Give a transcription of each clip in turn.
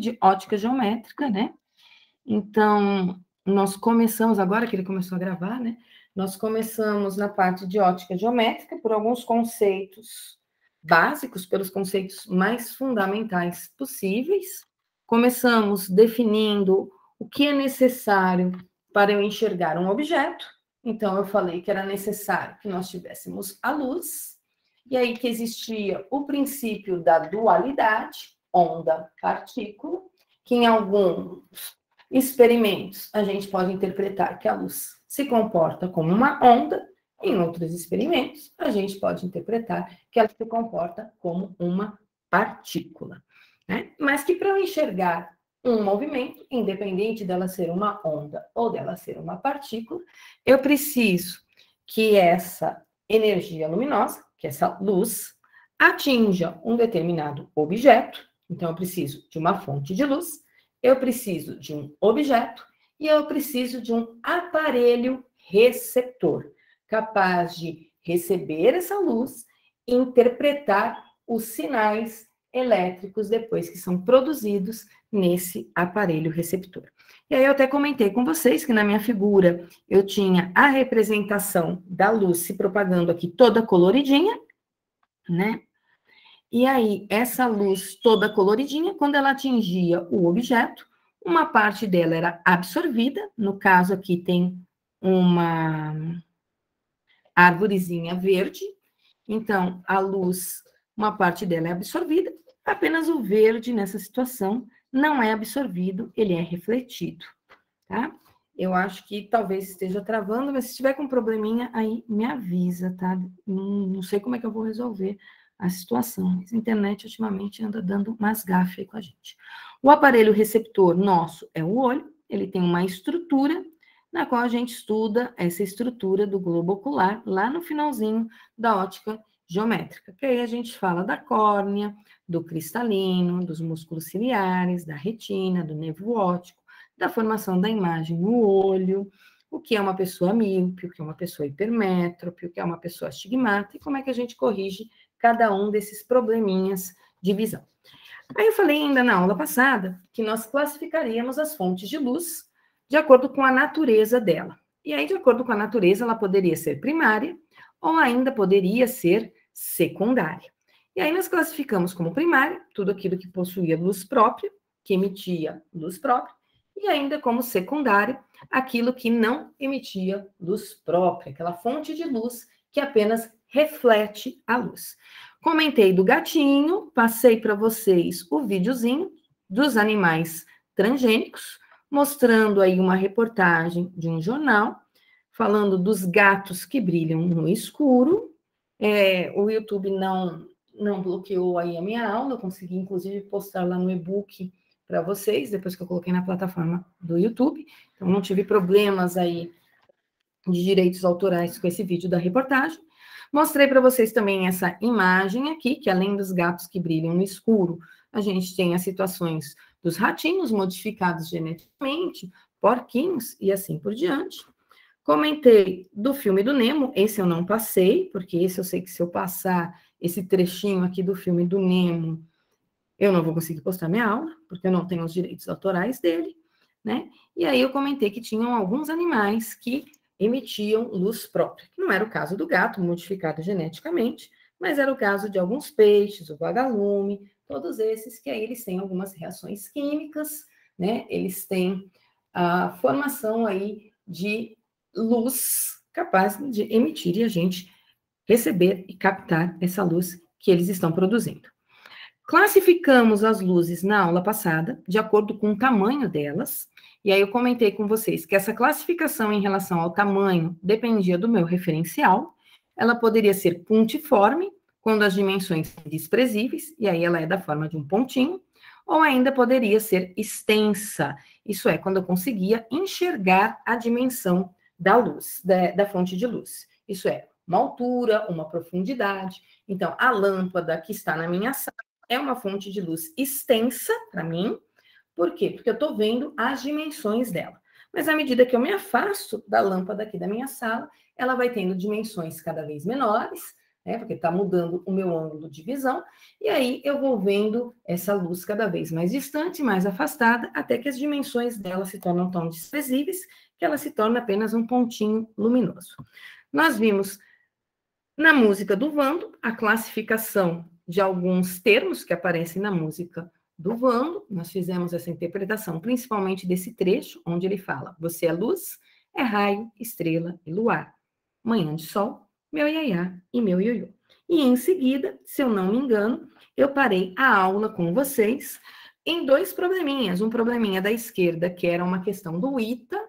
de ótica geométrica, né? Então, nós começamos, agora que ele começou a gravar, né? Nós começamos na parte de ótica geométrica por alguns conceitos básicos, pelos conceitos mais fundamentais possíveis. Começamos definindo o que é necessário para eu enxergar um objeto. Então, eu falei que era necessário que nós tivéssemos a luz, e aí que existia o princípio da dualidade, onda-partícula, que em alguns experimentos a gente pode interpretar que a luz se comporta como uma onda, em outros experimentos a gente pode interpretar que ela se comporta como uma partícula, né? Mas que para eu enxergar um movimento, independente dela ser uma onda ou dela ser uma partícula, eu preciso que essa energia luminosa, que essa luz, atinja um determinado objeto. Então, eu preciso de uma fonte de luz, eu preciso de um objeto e eu preciso de um aparelho receptor, capaz de receber essa luz e interpretar os sinais elétricos depois que são produzidos nesse aparelho receptor. E aí eu até comentei com vocês que na minha figura eu tinha a representação da luz se propagando aqui toda coloridinha, né? E aí, essa luz toda coloridinha, quando ela atingia o objeto, uma parte dela era absorvida, no caso aqui tem uma árvorezinha verde, então a luz, uma parte dela é absorvida, apenas o verde nessa situação não é absorvido, ele é refletido, tá? Eu acho que talvez esteja travando, mas se tiver com probleminha, aí me avisa, tá? Não sei como é que eu vou resolver a situação. A internet ultimamente anda dando umas gafas aí com a gente. O aparelho receptor nosso é o olho, ele tem uma estrutura na qual a gente estuda essa estrutura do globo ocular lá no finalzinho da ótica geométrica, que aí a gente fala da córnea, do cristalino, dos músculos ciliares, da retina, do nervo óptico, da formação da imagem no olho, o que é uma pessoa míope, o que é uma pessoa hipermétrope, o que é uma pessoa astigmata, e como é que a gente corrige cada um desses probleminhas de visão. Aí eu falei ainda na aula passada que nós classificaríamos as fontes de luz de acordo com a natureza dela. E aí, de acordo com a natureza, ela poderia ser primária ou ainda poderia ser secundária. E aí nós classificamos como primária tudo aquilo que possuía luz própria, que emitia luz própria, e ainda como secundária aquilo que não emitia luz própria, aquela fonte de luz que apenas reflete a luz. Comentei do gatinho, passei para vocês o videozinho dos animais transgênicos, mostrando aí uma reportagem de um jornal, falando dos gatos que brilham no escuro. O YouTube não bloqueou aí a minha aula, eu consegui inclusive postar lá no e-book para vocês, depois que eu coloquei na plataforma do YouTube, então não tive problemas aí de direitos autorais com esse vídeo da reportagem. Mostrei para vocês também essa imagem aqui, que além dos gatos que brilham no escuro, a gente tem as situações dos ratinhos modificados geneticamente, porquinhos e assim por diante. Comentei do filme do Nemo, esse eu não passei, porque esse eu sei que se eu passar esse trechinho aqui do filme do Nemo, eu não vou conseguir postar minha aula, porque eu não tenho os direitos autorais dele, né? E aí eu comentei que tinham alguns animais que emitiam luz própria, que não era o caso do gato, modificado geneticamente, mas era o caso de alguns peixes, o vagalume, todos esses que aí eles têm algumas reações químicas, né? Eles têm a formação aí de luz capaz de emitir e a gente receber e captar essa luz que eles estão produzindo. Classificamos as luzes na aula passada, de acordo com o tamanho delas, e aí eu comentei com vocês que essa classificação em relação ao tamanho dependia do meu referencial, ela poderia ser pontiforme, quando as dimensões são desprezíveis, e aí ela é da forma de um pontinho, ou ainda poderia ser extensa, isso é, quando eu conseguia enxergar a dimensão da luz, da fonte de luz, isso é, uma altura, uma profundidade. Então, a lâmpada que está na minha sala é uma fonte de luz extensa para mim. Por quê? Porque eu estou vendo as dimensões dela. Mas à medida que eu me afasto da lâmpada aqui da minha sala, ela vai tendo dimensões cada vez menores, né? Porque está mudando o meu ângulo de visão, e aí eu vou vendo essa luz cada vez mais distante, mais afastada, até que as dimensões dela se tornam tão desprezíveis que ela se torna apenas um pontinho luminoso. Nós vimos na música do Vando a classificação de alguns termos que aparecem na música do Vando. Nós fizemos essa interpretação, principalmente desse trecho, onde ele fala: você é luz, é raio, estrela e luar. Manhã de sol, meu iaiá e meu ioiô. E em seguida, se eu não me engano, eu parei a aula com vocês em dois probleminhas. Um probleminha da esquerda, que era uma questão do ITA,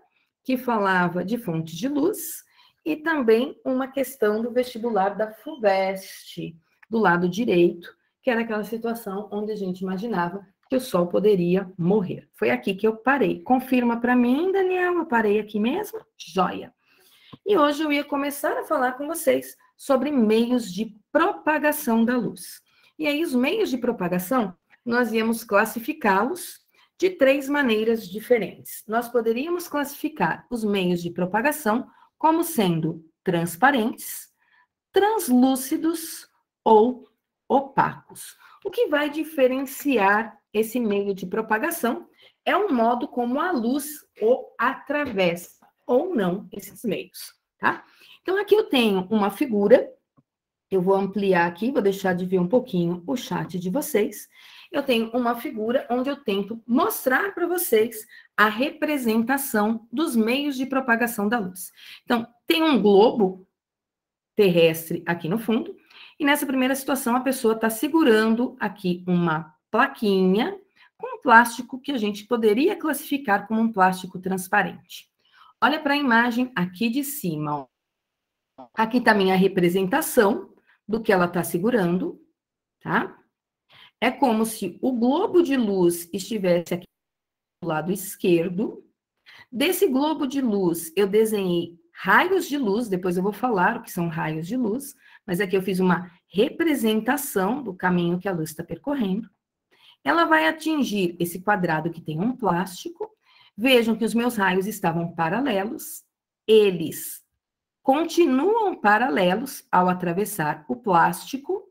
que falava de fonte de luz, e também uma questão do vestibular da FUVEST, do lado direito, que era aquela situação onde a gente imaginava que o sol poderia morrer. Foi aqui que eu parei. Confirma para mim, Daniel, eu parei aqui mesmo? Joia! E hoje eu ia começar a falar com vocês sobre meios de propagação da luz. E aí, os meios de propagação, nós íamos classificá-los de três maneiras diferentes. Nós poderíamos classificar os meios de propagação como sendo transparentes, translúcidos ou opacos. O que vai diferenciar esse meio de propagação é o modo como a luz o atravessa ou não esses meios, tá? Então, aqui eu tenho uma figura, eu vou ampliar aqui, vou deixar de ver um pouquinho o chat de vocês. Eu tenho uma figura onde eu tento mostrar para vocês a representação dos meios de propagação da luz. Então, tem um globo terrestre aqui no fundo, e nessa primeira situação a pessoa está segurando aqui uma plaquinha com um plástico que a gente poderia classificar como um plástico transparente. Olha para a imagem aqui de cima, ó. Aqui está a minha representação do que ela está segurando, tá? É como se o globo de luz estivesse aqui do lado esquerdo. Desse globo de luz, eu desenhei raios de luz, depois eu vou falar o que são raios de luz, mas aqui eu fiz uma representação do caminho que a luz está percorrendo. Ela vai atingir esse quadrado que tem um plástico. Vejam que os meus raios estavam paralelos, eles continuam paralelos ao atravessar o plástico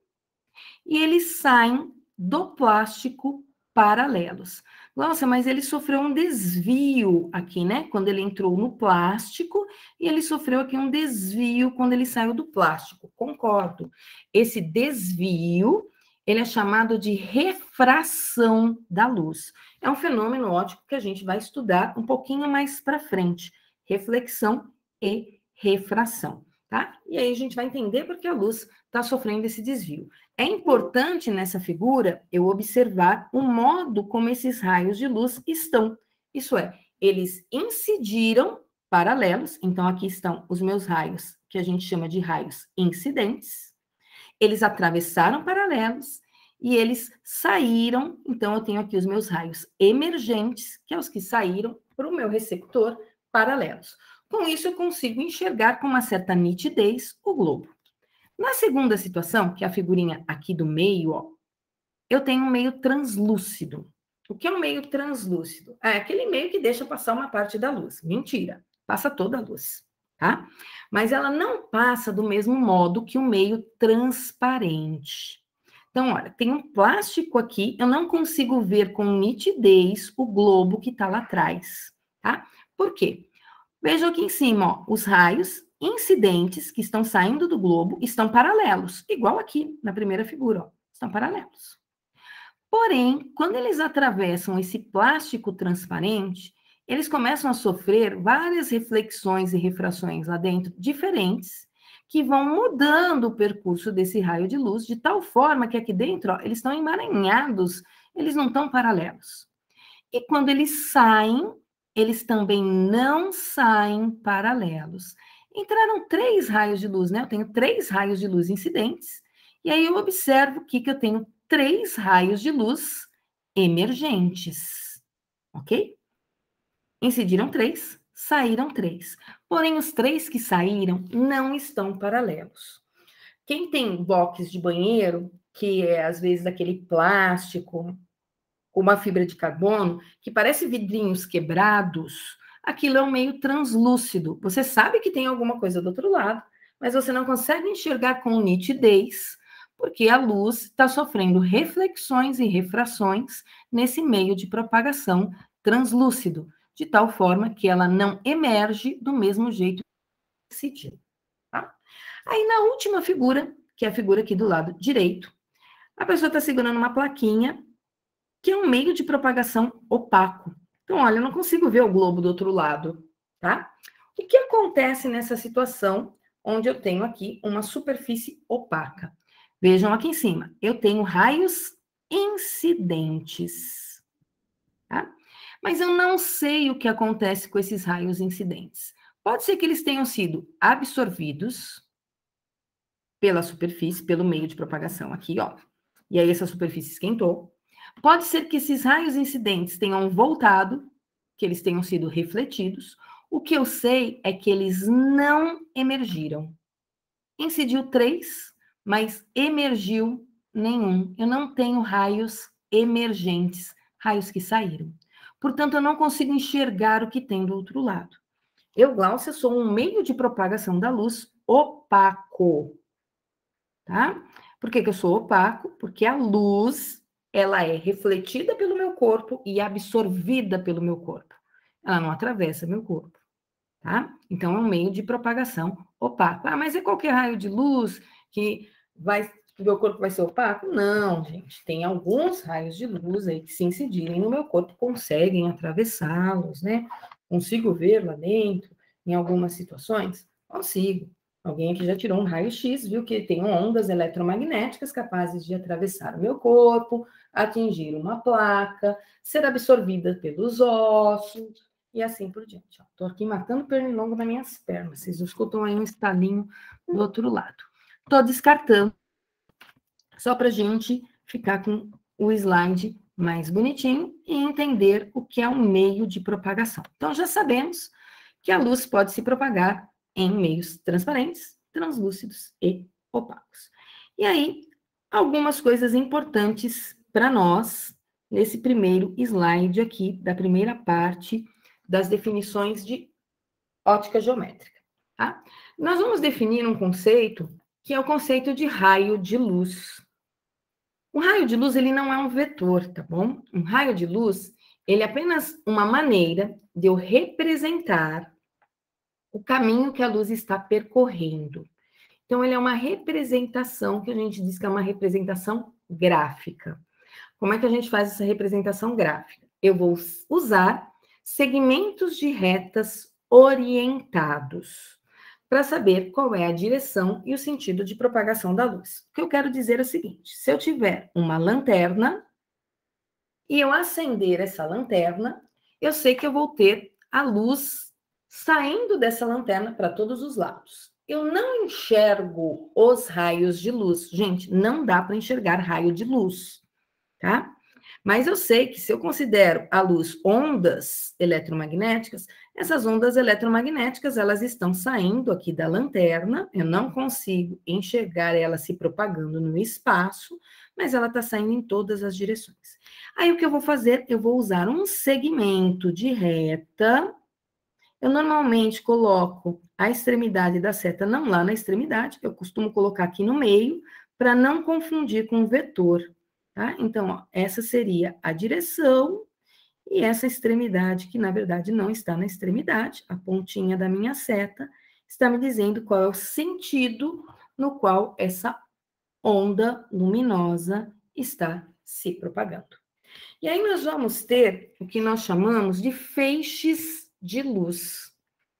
e eles saem do plástico paralelos. Nossa, mas ele sofreu um desvio aqui, né? Quando ele entrou no plástico, e ele sofreu aqui um desvio quando ele saiu do plástico. Concordo. Esse desvio, ele é chamado de refração da luz. É um fenômeno óptico que a gente vai estudar um pouquinho mais para frente. Reflexão e refração, tá? E aí a gente vai entender porque a luz está sofrendo esse desvio. É importante nessa figura eu observar o modo como esses raios de luz estão. Isso é, eles incidiram paralelos, então aqui estão os meus raios, que a gente chama de raios incidentes. Eles atravessaram paralelos e eles saíram, então eu tenho aqui os meus raios emergentes, que é os que saíram para o meu receptor paralelos. Com isso, eu consigo enxergar com uma certa nitidez o globo. Na segunda situação, que é a figurinha aqui do meio, ó, eu tenho um meio translúcido. O que é um meio translúcido? É aquele meio que deixa passar uma parte da luz. Mentira, passa toda a luz, tá? Mas ela não passa do mesmo modo que o meio transparente. Então, olha, tem um plástico aqui, eu não consigo ver com nitidez o globo que está lá atrás, tá? Por quê? Vejam aqui em cima, ó, os raios incidentes que estão saindo do globo estão paralelos, igual aqui na primeira figura, ó, estão paralelos. Porém, quando eles atravessam esse plástico transparente, eles começam a sofrer várias reflexões e refrações lá dentro diferentes, que vão mudando o percurso desse raio de luz, de tal forma que aqui dentro, ó, eles estão emaranhados, eles não estão paralelos. E quando eles saem, eles também não saem paralelos. Entraram 3 raios de luz, né? Eu tenho 3 raios de luz incidentes, e aí eu observo que eu tenho 3 raios de luz emergentes, ok? Incidiram 3, saíram 3. Porém, os 3 que saíram não estão paralelos. Quem tem box de banheiro, que é às vezes aquele plástico, uma fibra de carbono, que parece vidrinhos quebrados, aquilo é um meio translúcido. Você sabe que tem alguma coisa do outro lado, mas você não consegue enxergar com nitidez, porque a luz está sofrendo reflexões e refrações nesse meio de propagação translúcido, de tal forma que ela não emerge do mesmo jeito que decidiu. Tá? Aí, na última figura, que é a figura aqui do lado direito, a pessoa está segurando uma plaquinha, que é um meio de propagação opaco. Então, olha, eu não consigo ver o globo do outro lado, tá? O que acontece nessa situação onde eu tenho aqui uma superfície opaca? Vejam aqui em cima, eu tenho raios incidentes, tá? Mas eu não sei o que acontece com esses raios incidentes. Pode ser que eles tenham sido absorvidos pela superfície, pelo meio de propagação aqui, ó. E aí essa superfície esquentou. Pode ser que esses raios incidentes tenham voltado, que eles tenham sido refletidos. O que eu sei é que eles não emergiram. Incidiu 3, mas emergiu nenhum. Eu não tenho raios emergentes, raios que saíram. Portanto, eu não consigo enxergar o que tem do outro lado. Eu, Gláucia, sou um meio de propagação da luz opaco, tá? Por que que eu sou opaco? Porque a luz, ela é refletida pelo meu corpo e absorvida pelo meu corpo. Ela não atravessa meu corpo, tá? Então, é um meio de propagação opaco. Ah, mas é qualquer raio de luz que o meu corpo vai ser opaco? Não, gente. Tem alguns raios de luz aí que, se incidirem no meu corpo, conseguem atravessá-los, né? Consigo ver lá dentro, em algumas situações? Consigo. Alguém aqui já tirou um raio-x, viu que tem ondas eletromagnéticas capazes de atravessar o meu corpo, atingir uma placa, ser absorvida pelos ossos, e assim por diante. Estou aqui matando pernilongo nas minhas pernas. Vocês escutam aí um estalinho do outro lado. Estou descartando, só para a gente ficar com o slide mais bonitinho e entender o que é um meio de propagação. Então, já sabemos que a luz pode se propagar em meios transparentes, translúcidos e opacos. E aí, algumas coisas importantes para nós nesse primeiro slide aqui, da primeira parte das definições de ótica geométrica. Tá? Nós vamos definir um conceito que é o conceito de raio de luz. Um raio de luz, ele não é um vetor, tá bom? Um raio de luz, ele é apenas uma maneira de eu representar o caminho que a luz está percorrendo. Então, ele é uma representação, que a gente diz que é uma representação gráfica. Como é que a gente faz essa representação gráfica? Eu vou usar segmentos de retas orientados para saber qual é a direção e o sentido de propagação da luz. O que eu quero dizer é o seguinte: se eu tiver uma lanterna e eu acender essa lanterna, eu sei que eu vou ter a luz saindo dessa lanterna para todos os lados. Eu não enxergo os raios de luz. Gente, não dá para enxergar raio de luz, tá? Mas eu sei que se eu considero a luz ondas eletromagnéticas, essas ondas eletromagnéticas, elas estão saindo aqui da lanterna, eu não consigo enxergar ela se propagando no espaço, mas ela está saindo em todas as direções. Aí o que eu vou fazer? Eu vou usar um segmento de reta. Eu normalmente coloco a extremidade da seta não lá na extremidade, eu costumo colocar aqui no meio, para não confundir com o vetor. Tá? Então, ó, essa seria a direção e essa extremidade, que na verdade não está na extremidade, a pontinha da minha seta, está me dizendo qual é o sentido no qual essa onda luminosa está se propagando. E aí nós vamos ter o que nós chamamos de feixes de luz,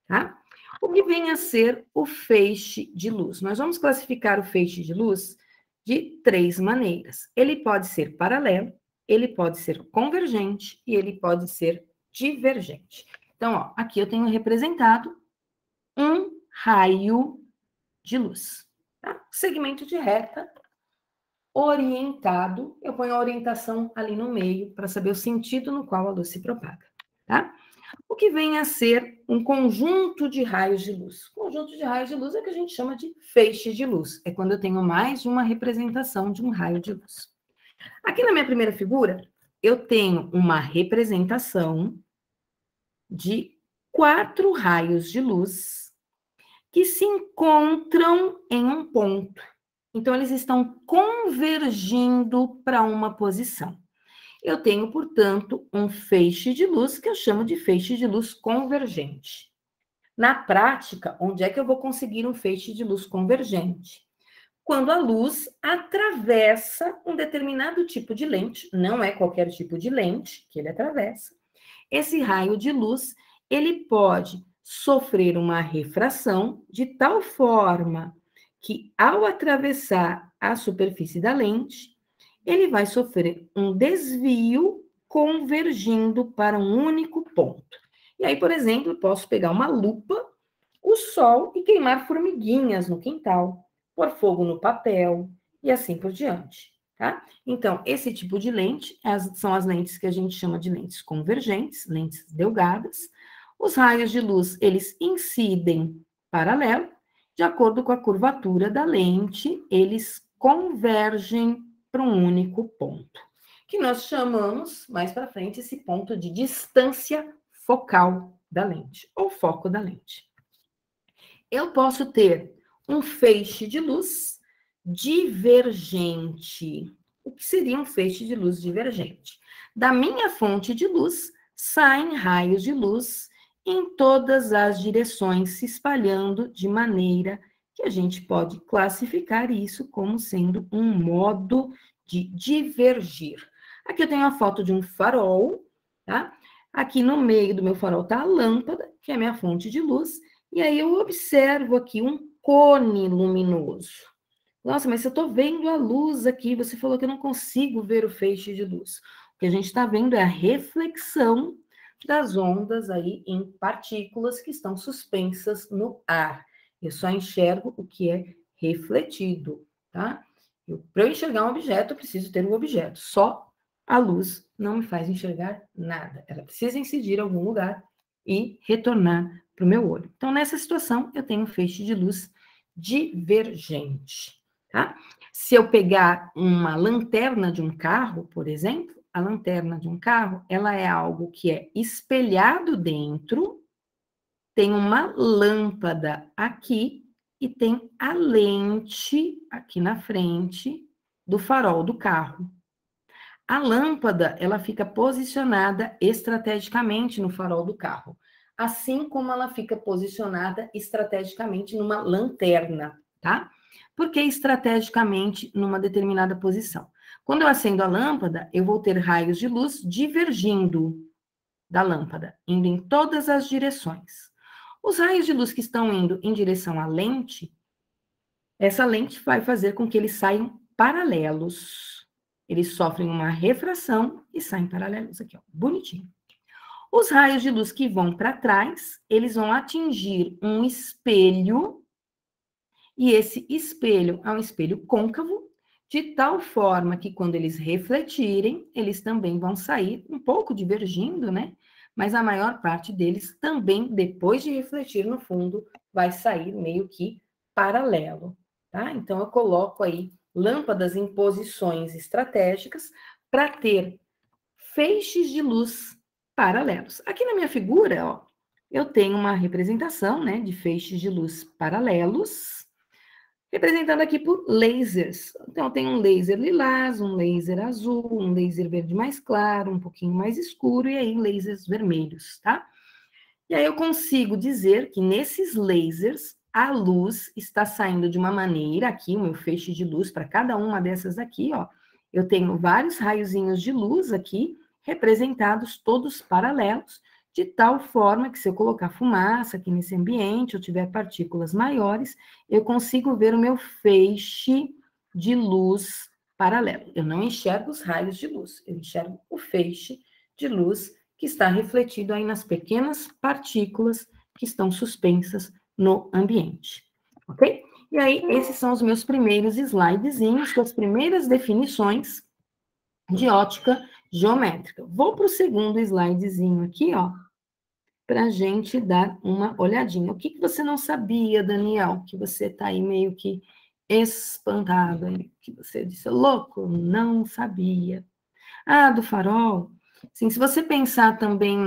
tá? O que vem a ser o feixe de luz? Nós vamos classificar o feixe de luz de 3 maneiras. Ele pode ser paralelo, ele pode ser convergente e ele pode ser divergente. Então, ó, aqui eu tenho representado um raio de luz, tá? Segmento de reta orientado, eu ponho a orientação ali no meio para saber o sentido no qual a luz se propaga, tá? O que vem a ser um conjunto de raios de luz. Conjunto de raios de luz é o que a gente chama de feixe de luz. É quando eu tenho mais de uma representação de um raio de luz. Aqui na minha primeira figura, eu tenho uma representação de 4 raios de luz que se encontram em um ponto. Então, eles estão convergindo para uma posição. Eu tenho, portanto, um feixe de luz que eu chamo de feixe de luz convergente. Na prática, onde é que eu vou conseguir um feixe de luz convergente? Quando a luz atravessa um determinado tipo de lente, não é qualquer tipo de lente que ele atravessa. Esse raio de luz, ele pode sofrer uma refração de tal forma que, ao atravessar a superfície da lente, ele vai sofrer um desvio convergindo para um único ponto. E aí, por exemplo, eu posso pegar uma lupa, o sol e queimar formiguinhas no quintal, pôr fogo no papel e assim por diante, tá? Então, esse tipo de lente são as lentes que a gente chama de lentes convergentes, lentes delgadas. Os raios de luz, eles incidem paralelo, de acordo com a curvatura da lente, eles convergem para um único ponto, que nós chamamos, mais para frente, esse ponto de distância focal da lente, ou foco da lente. Eu posso ter um feixe de luz divergente. O que seria um feixe de luz divergente? Da minha fonte de luz, saem raios de luz em todas as direções, se espalhando de maneira que a gente pode classificar isso como sendo um modo de divergir. Aqui eu tenho a foto de um farol, tá? Aqui no meio do meu farol está a lâmpada, que é a minha fonte de luz, e aí eu observo aqui um cone luminoso. Nossa, mas se eu estou vendo a luz aqui, você falou que eu não consigo ver o feixe de luz. O que a gente está vendo é a reflexão das ondas aí em partículas que estão suspensas no ar. Eu só enxergo o que é refletido, tá? Para eu enxergar um objeto, eu preciso ter um objeto. Só a luz não me faz enxergar nada. Ela precisa incidir em algum lugar e retornar para o meu olho. Então, nessa situação, eu tenho um feixe de luz divergente, tá? Se eu pegar uma lanterna de um carro, por exemplo, a lanterna de um carro, ela é algo que é espelhado dentro, tem uma lâmpada aqui e tem a lente aqui na frente do farol do carro. A lâmpada, ela fica posicionada estrategicamente no farol do carro, assim como ela fica posicionada estrategicamente numa lanterna, tá? Por que estrategicamente numa determinada posição? Quando eu acendo a lâmpada, eu vou ter raios de luz divergindo da lâmpada, indo em todas as direções. Os raios de luz que estão indo em direção à lente, essa lente vai fazer com que eles saiam paralelos. Eles sofrem uma refração e saem paralelos aqui, ó, bonitinho. Os raios de luz que vão para trás, eles vão atingir um espelho, e esse espelho é um espelho côncavo, de tal forma que quando eles refletirem, eles também vão sair um pouco divergindo, né? Mas a maior parte deles também, depois de refletir no fundo, vai sair meio que paralelo, tá? Então, eu coloco aí lâmpadas em posições estratégicas para ter feixes de luz paralelos. Aqui na minha figura, ó, eu tenho uma representação, né, de feixes de luz paralelos, representado aqui por lasers. Então, tem um laser lilás, um laser azul, um laser verde mais claro, um pouquinho mais escuro, e aí lasers vermelhos, tá? E aí eu consigo dizer que nesses lasers, a luz está saindo de uma maneira, aqui, o meu feixe de luz, para cada uma dessas aqui, ó, eu tenho vários raiozinhos de luz aqui, representados todos paralelos, de tal forma que se eu colocar fumaça aqui nesse ambiente, eu tiver partículas maiores, eu consigo ver o meu feixe de luz paralelo. Eu não enxergo os raios de luz, eu enxergo o feixe de luz que está refletido aí nas pequenas partículas que estão suspensas no ambiente, ok? E aí, esses são os meus primeiros slidezinhos, com as primeiras definições de ótica geométrica. Vou para o segundo slidezinho aqui, ó, para a gente dar uma olhadinha. O que você não sabia, Daniel? Que você está aí meio que espantado, hein? Que você disse, louco, não sabia. Ah, do farol. Sim, se você pensar também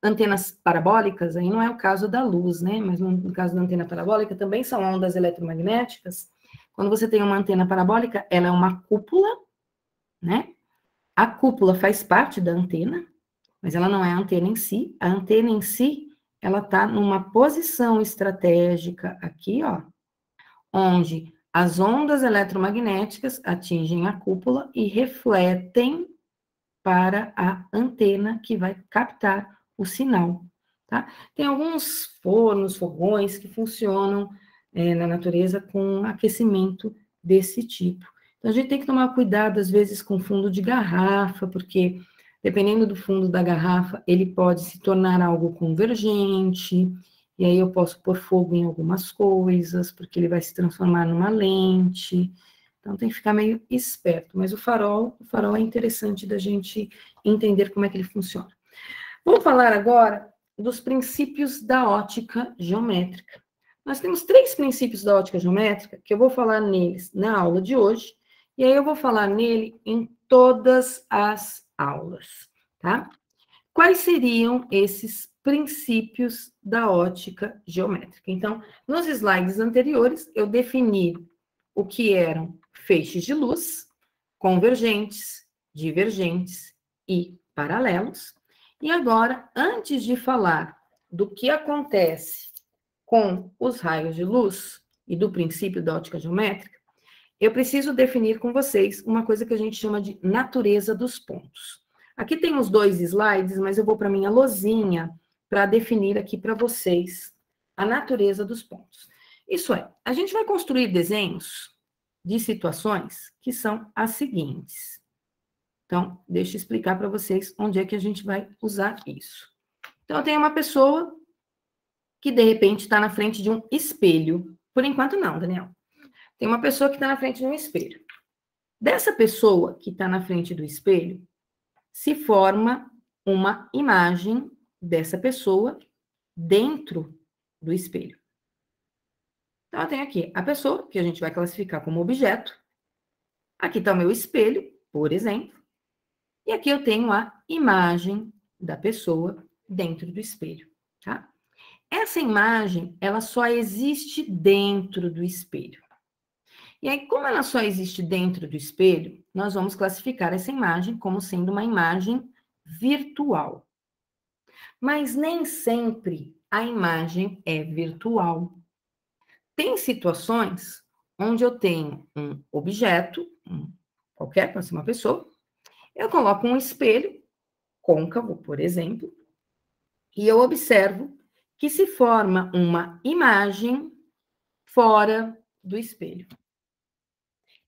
antenas parabólicas, aí não é o caso da luz, né? Mas no caso da antena parabólica também são ondas eletromagnéticas. Quando você tem uma antena parabólica, ela é uma cúpula, né? A cúpula faz parte da antena, mas ela não é a antena em si. A antena em si, ela está numa posição estratégica aqui, ó, onde as ondas eletromagnéticas atingem a cúpula e refletem para a antena que vai captar o sinal, tá? Tem alguns fornos, fogões que funcionam na natureza com aquecimento desse tipo. Então, a gente tem que tomar cuidado, às vezes, com fundo de garrafa, porque, dependendo do fundo da garrafa, ele pode se tornar algo convergente, e aí eu posso pôr fogo em algumas coisas, porque ele vai se transformar numa lente. Então, tem que ficar meio esperto. Mas o farol é interessante da gente entender como é que ele funciona. Vamos falar agora dos princípios da ótica geométrica. Nós temos 3 princípios da ótica geométrica, que eu vou falar neles na aula de hoje, e aí eu vou falar nele em todas as aulas, tá? Quais seriam esses princípios da ótica geométrica? Então, nos slides anteriores, eu defini o que eram feixes de luz, convergentes, divergentes e paralelos. E agora, antes de falar do que acontece com os raios de luz e do princípio da ótica geométrica, eu preciso definir com vocês uma coisa que a gente chama de natureza dos pontos. Aqui tem os 2 slides, mas eu vou para a minha lousinha para definir aqui para vocês a natureza dos pontos. Isso é, a gente vai construir desenhos de situações que são as seguintes. Então, deixa eu explicar para vocês onde é que a gente vai usar isso. Então, eu tenho uma pessoa que, de repente, está na frente de um espelho. Por enquanto, não, Daniel. Tem uma pessoa que está na frente de um espelho. Dessa pessoa que está na frente do espelho, se forma uma imagem dessa pessoa dentro do espelho. Então, eu tenho aqui a pessoa, que a gente vai classificar como objeto. Aqui está o meu espelho, por exemplo. E aqui eu tenho a imagem da pessoa dentro do espelho, tá? Essa imagem, ela só existe dentro do espelho. E aí, como ela só existe dentro do espelho, nós vamos classificar essa imagem como sendo uma imagem virtual. Mas nem sempre a imagem é virtual. Tem situações onde eu tenho um objeto, qualquer, pode ser uma pessoa, eu coloco um espelho côncavo, por exemplo, e eu observo que se forma uma imagem fora do espelho.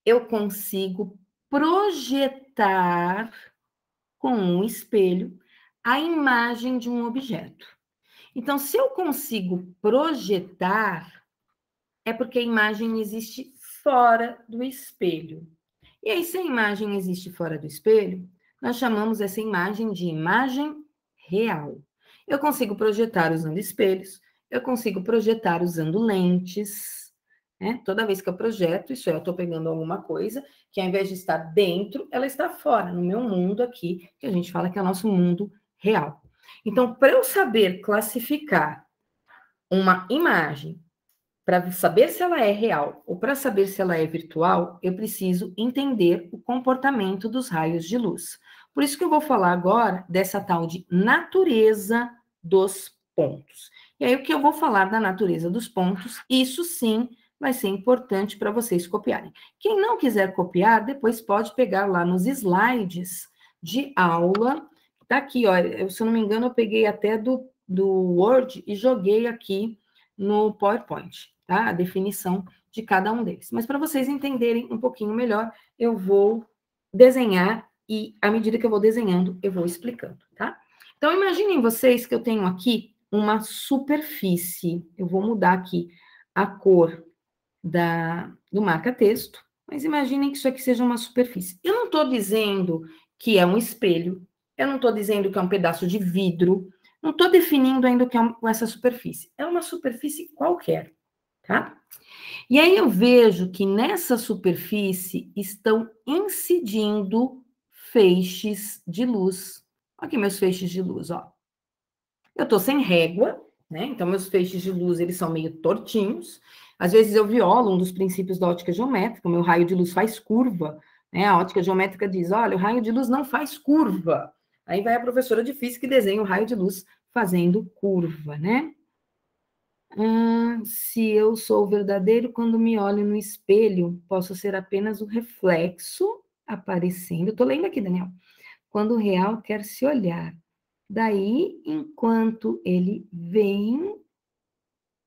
Eu consigo projetar com um espelho a imagem de um objeto. Então, se eu consigo projetar, é porque a imagem existe fora do espelho. E aí, se a imagem existe fora do espelho, nós chamamos essa imagem de imagem real. Eu consigo projetar usando espelhos, eu consigo projetar usando lentes, né? Toda vez que eu projeto, isso é, eu estou pegando alguma coisa que ao invés de estar dentro, ela está fora, no meu mundo aqui, que a gente fala que é o nosso mundo real. Então, para eu saber classificar uma imagem, para saber se ela é real ou para saber se ela é virtual, eu preciso entender o comportamento dos raios de luz. Por isso que eu vou falar agora dessa tal de natureza dos pontos. E aí, o que eu vou falar da natureza dos pontos, isso sim vai ser importante para vocês copiarem. Quem não quiser copiar, depois pode pegar lá nos slides de aula. Tá aqui, ó, se eu não me engano, eu peguei até do Word e joguei aqui no PowerPoint, tá? A definição de cada um deles. Mas para vocês entenderem um pouquinho melhor, eu vou desenhar e, à medida que eu vou desenhando, eu vou explicando, tá? Então, imaginem vocês que eu tenho aqui uma superfície. Eu vou mudar aqui a cor do marca-texto, mas imaginem que isso aqui seja uma superfície. Eu não estou dizendo que é um espelho, eu não estou dizendo que é um pedaço de vidro, não estou definindo ainda o que é essa superfície. É uma superfície qualquer, tá? E aí eu vejo que nessa superfície estão incidindo feixes de luz. Olha aqui meus feixes de luz, ó. Eu estou sem régua, né? Então, meus feixes de luz, eles são meio tortinhos. Às vezes eu violo um dos princípios da ótica geométrica, o meu raio de luz faz curva, né? A ótica geométrica diz, olha, o raio de luz não faz curva. Aí vai a professora de física e desenha o raio de luz fazendo curva, né? Se eu sou verdadeiro quando me olho no espelho, posso ser apenas o reflexo aparecendo. Estou lendo aqui, Daniel. Quando o real quer se olhar. Daí, enquanto ele vem,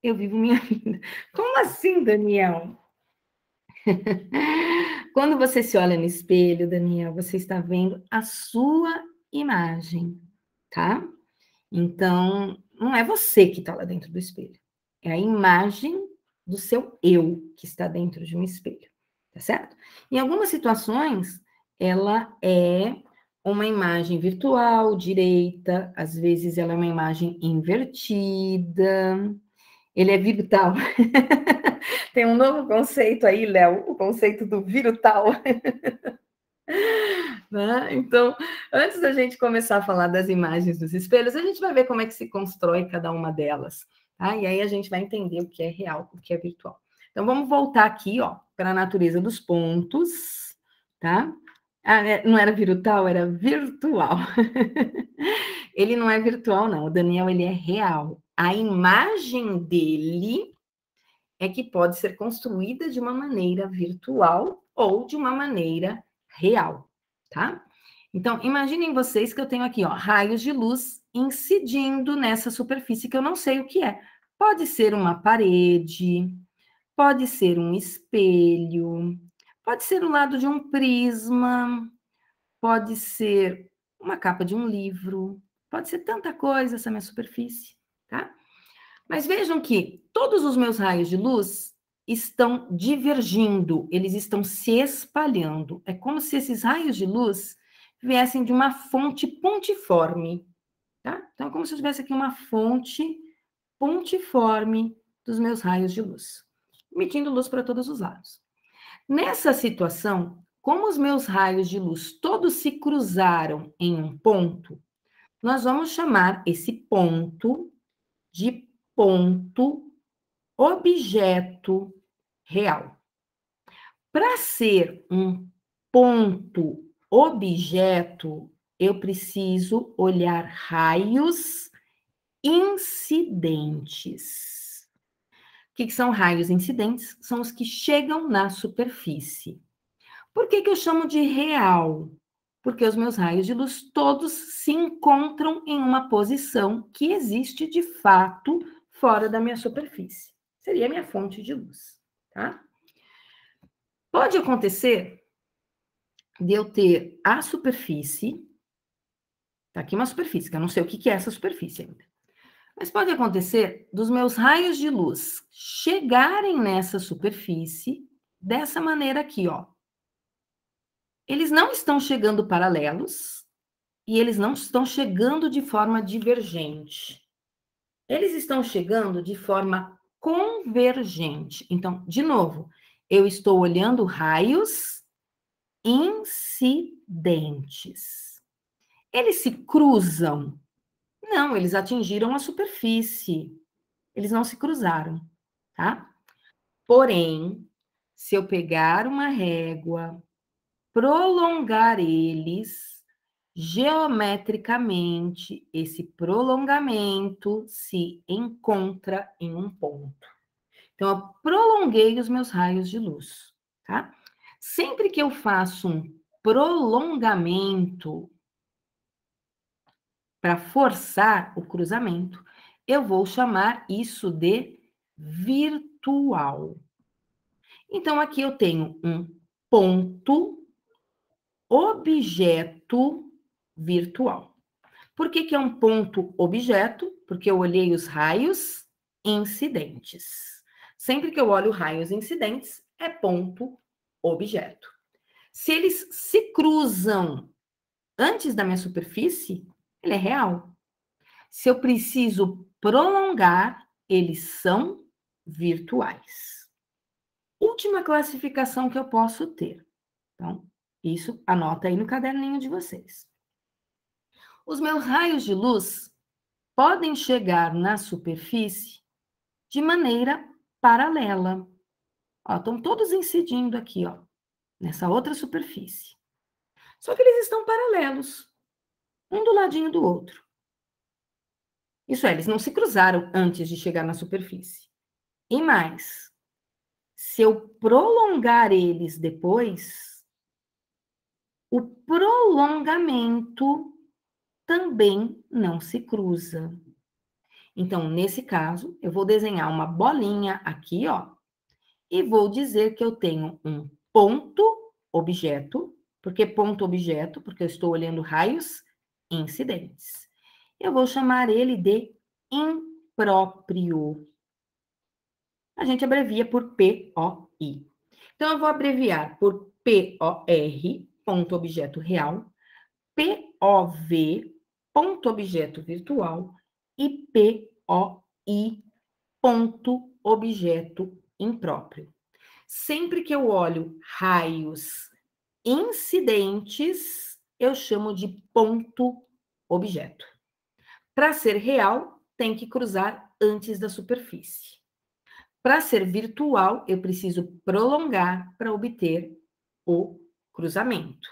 eu vivo minha vida. Como assim, Daniel? Quando você se olha no espelho, Daniel, você está vendo a sua imagem, tá? Então, não é você que está lá dentro do espelho. É a imagem do seu eu que está dentro de um espelho, tá certo? Em algumas situações, ela é uma imagem virtual, direita, às vezes ela é uma imagem invertida, ele é virtual. Tem um novo conceito aí, Léo, o conceito do virtual. Né? Então, antes da gente começar a falar das imagens dos espelhos, a gente vai ver como é que se constrói cada uma delas, tá? E aí a gente vai entender o que é real, o que é virtual. Então, vamos voltar aqui, ó, para a natureza dos pontos, tá? Não era virtual, era virtual. Ele não é virtual, não. O Daniel, ele é real. A imagem dele é que pode ser construída de uma maneira virtual ou de uma maneira real, tá? Então, imaginem vocês que eu tenho aqui, ó, raios de luz incidindo nessa superfície que eu não sei o que é. Pode ser uma parede, pode ser um espelho, pode ser o lado de um prisma, pode ser uma capa de um livro, pode ser tanta coisa essa minha superfície, tá? Mas vejam que todos os meus raios de luz estão divergindo, eles estão se espalhando. É como se esses raios de luz viessem de uma fonte pontiforme, tá? Então, é como se eu tivesse aqui uma fonte pontiforme dos meus raios de luz, emitindo luz para todos os lados. Nessa situação, como os meus raios de luz todos se cruzaram em um ponto, nós vamos chamar esse ponto de ponto objeto real. Para ser um ponto objeto, eu preciso olhar raios incidentes. O que são raios incidentes? São os que chegam na superfície. Por que eu chamo de real? Porque os meus raios de luz todos se encontram em uma posição que existe de fato fora da minha superfície. Seria a minha fonte de luz, tá? Pode acontecer de eu ter a superfície, tá aqui uma superfície, que eu não sei o que é essa superfície ainda. Mas pode acontecer dos meus raios de luz chegarem nessa superfície dessa maneira aqui, ó. Eles não estão chegando paralelos e eles não estão chegando de forma divergente. Eles estão chegando de forma convergente. Então, de novo, eu estou olhando raios incidentes. Eles se cruzam? Não, eles atingiram a superfície. Eles não se cruzaram, tá? Porém, se eu pegar uma régua, prolongar eles, geometricamente, esse prolongamento se encontra em um ponto. Então, eu prolonguei os meus raios de luz, tá? Sempre que eu faço um prolongamento para forçar o cruzamento, eu vou chamar isso de virtual. Então, aqui eu tenho um ponto objeto virtual. Por que é um ponto objeto? Porque eu olhei os raios incidentes. Sempre que eu olho raios incidentes, é ponto objeto. Se eles se cruzam antes da minha superfície, ele é real. Se eu preciso prolongar, eles são virtuais. Última classificação que eu posso ter. Então, isso anota aí no caderninho de vocês. Os meus raios de luz, podem chegar na superfície de maneira paralela. Ó, estão todos incidindo aqui, ó, nessa outra superfície. Só que eles estão paralelos, um do ladinho do outro. Isso é, eles não se cruzaram antes de chegar na superfície. E mais, se eu prolongar eles depois, o prolongamento também não se cruza. Então, nesse caso, eu vou desenhar uma bolinha aqui, ó, e vou dizer que eu tenho um ponto objeto. Por que ponto objeto? Porque eu estou olhando raios incidentes. Eu vou chamar ele de impróprio. A gente abrevia por POI. Então, eu vou abreviar por POR, ponto objeto real, POV, ponto objeto virtual, e POI, ponto objeto impróprio. Sempre que eu olho raios incidentes, eu chamo de ponto objeto. Para ser real, tem que cruzar antes da superfície. Para ser virtual, eu preciso prolongar para obter o cruzamento.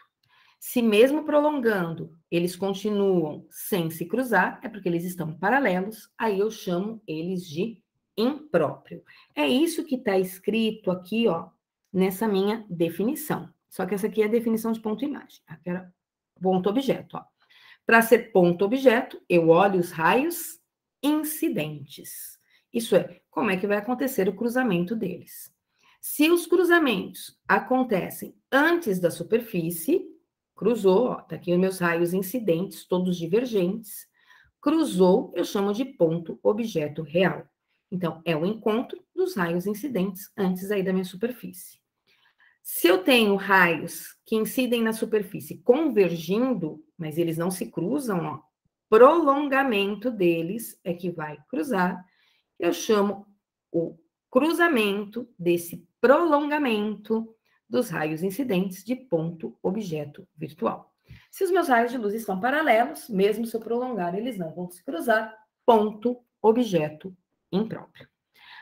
Se mesmo prolongando, eles continuam sem se cruzar, é porque eles estão paralelos, aí eu chamo eles de impróprio. É isso que está escrito aqui, ó, nessa minha definição. Só que essa aqui é a definição de ponto-imagem. Aqui era ponto-objeto, ó. Para ser ponto-objeto, eu olho os raios incidentes. Isso é, como é que vai acontecer o cruzamento deles. Se os cruzamentos acontecem antes da superfície, cruzou, ó, tá aqui os meus raios incidentes, todos divergentes. Cruzou, eu chamo de ponto objeto real. Então, é o encontro dos raios incidentes antes aí da minha superfície. Se eu tenho raios que incidem na superfície convergindo, mas eles não se cruzam, ó, prolongamento deles é que vai cruzar, eu chamo o cruzamento desse prolongamento dos raios incidentes de ponto objeto virtual. Se os meus raios de luz estão paralelos, mesmo se eu prolongar, eles não vão se cruzar, ponto objeto impróprio.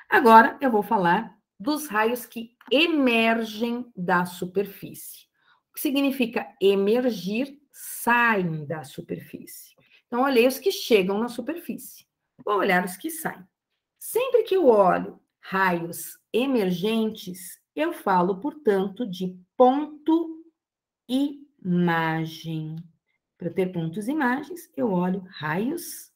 Agora eu vou falar dos raios que emergem da superfície. O que significa emergir? Saem da superfície. Então, olhei os que chegam na superfície. Vou olhar os que saem. Sempre que eu olho raios emergentes, eu falo, portanto, de ponto-imagem. Para ter pontos-imagens, eu olho raios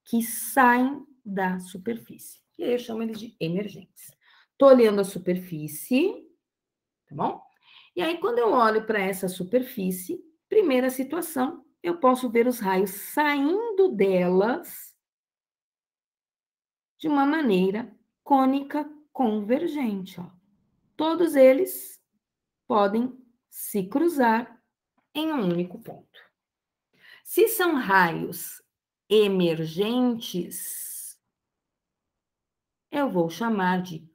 que saem da superfície. E aí eu chamo eles de emergentes. Estou olhando a superfície, tá bom? E aí, quando eu olho para essa superfície, primeira situação, eu posso ver os raios saindo delas de uma maneira cônica convergente. Ó. Todos eles podem se cruzar em um único ponto. Se são raios emergentes, eu vou chamar de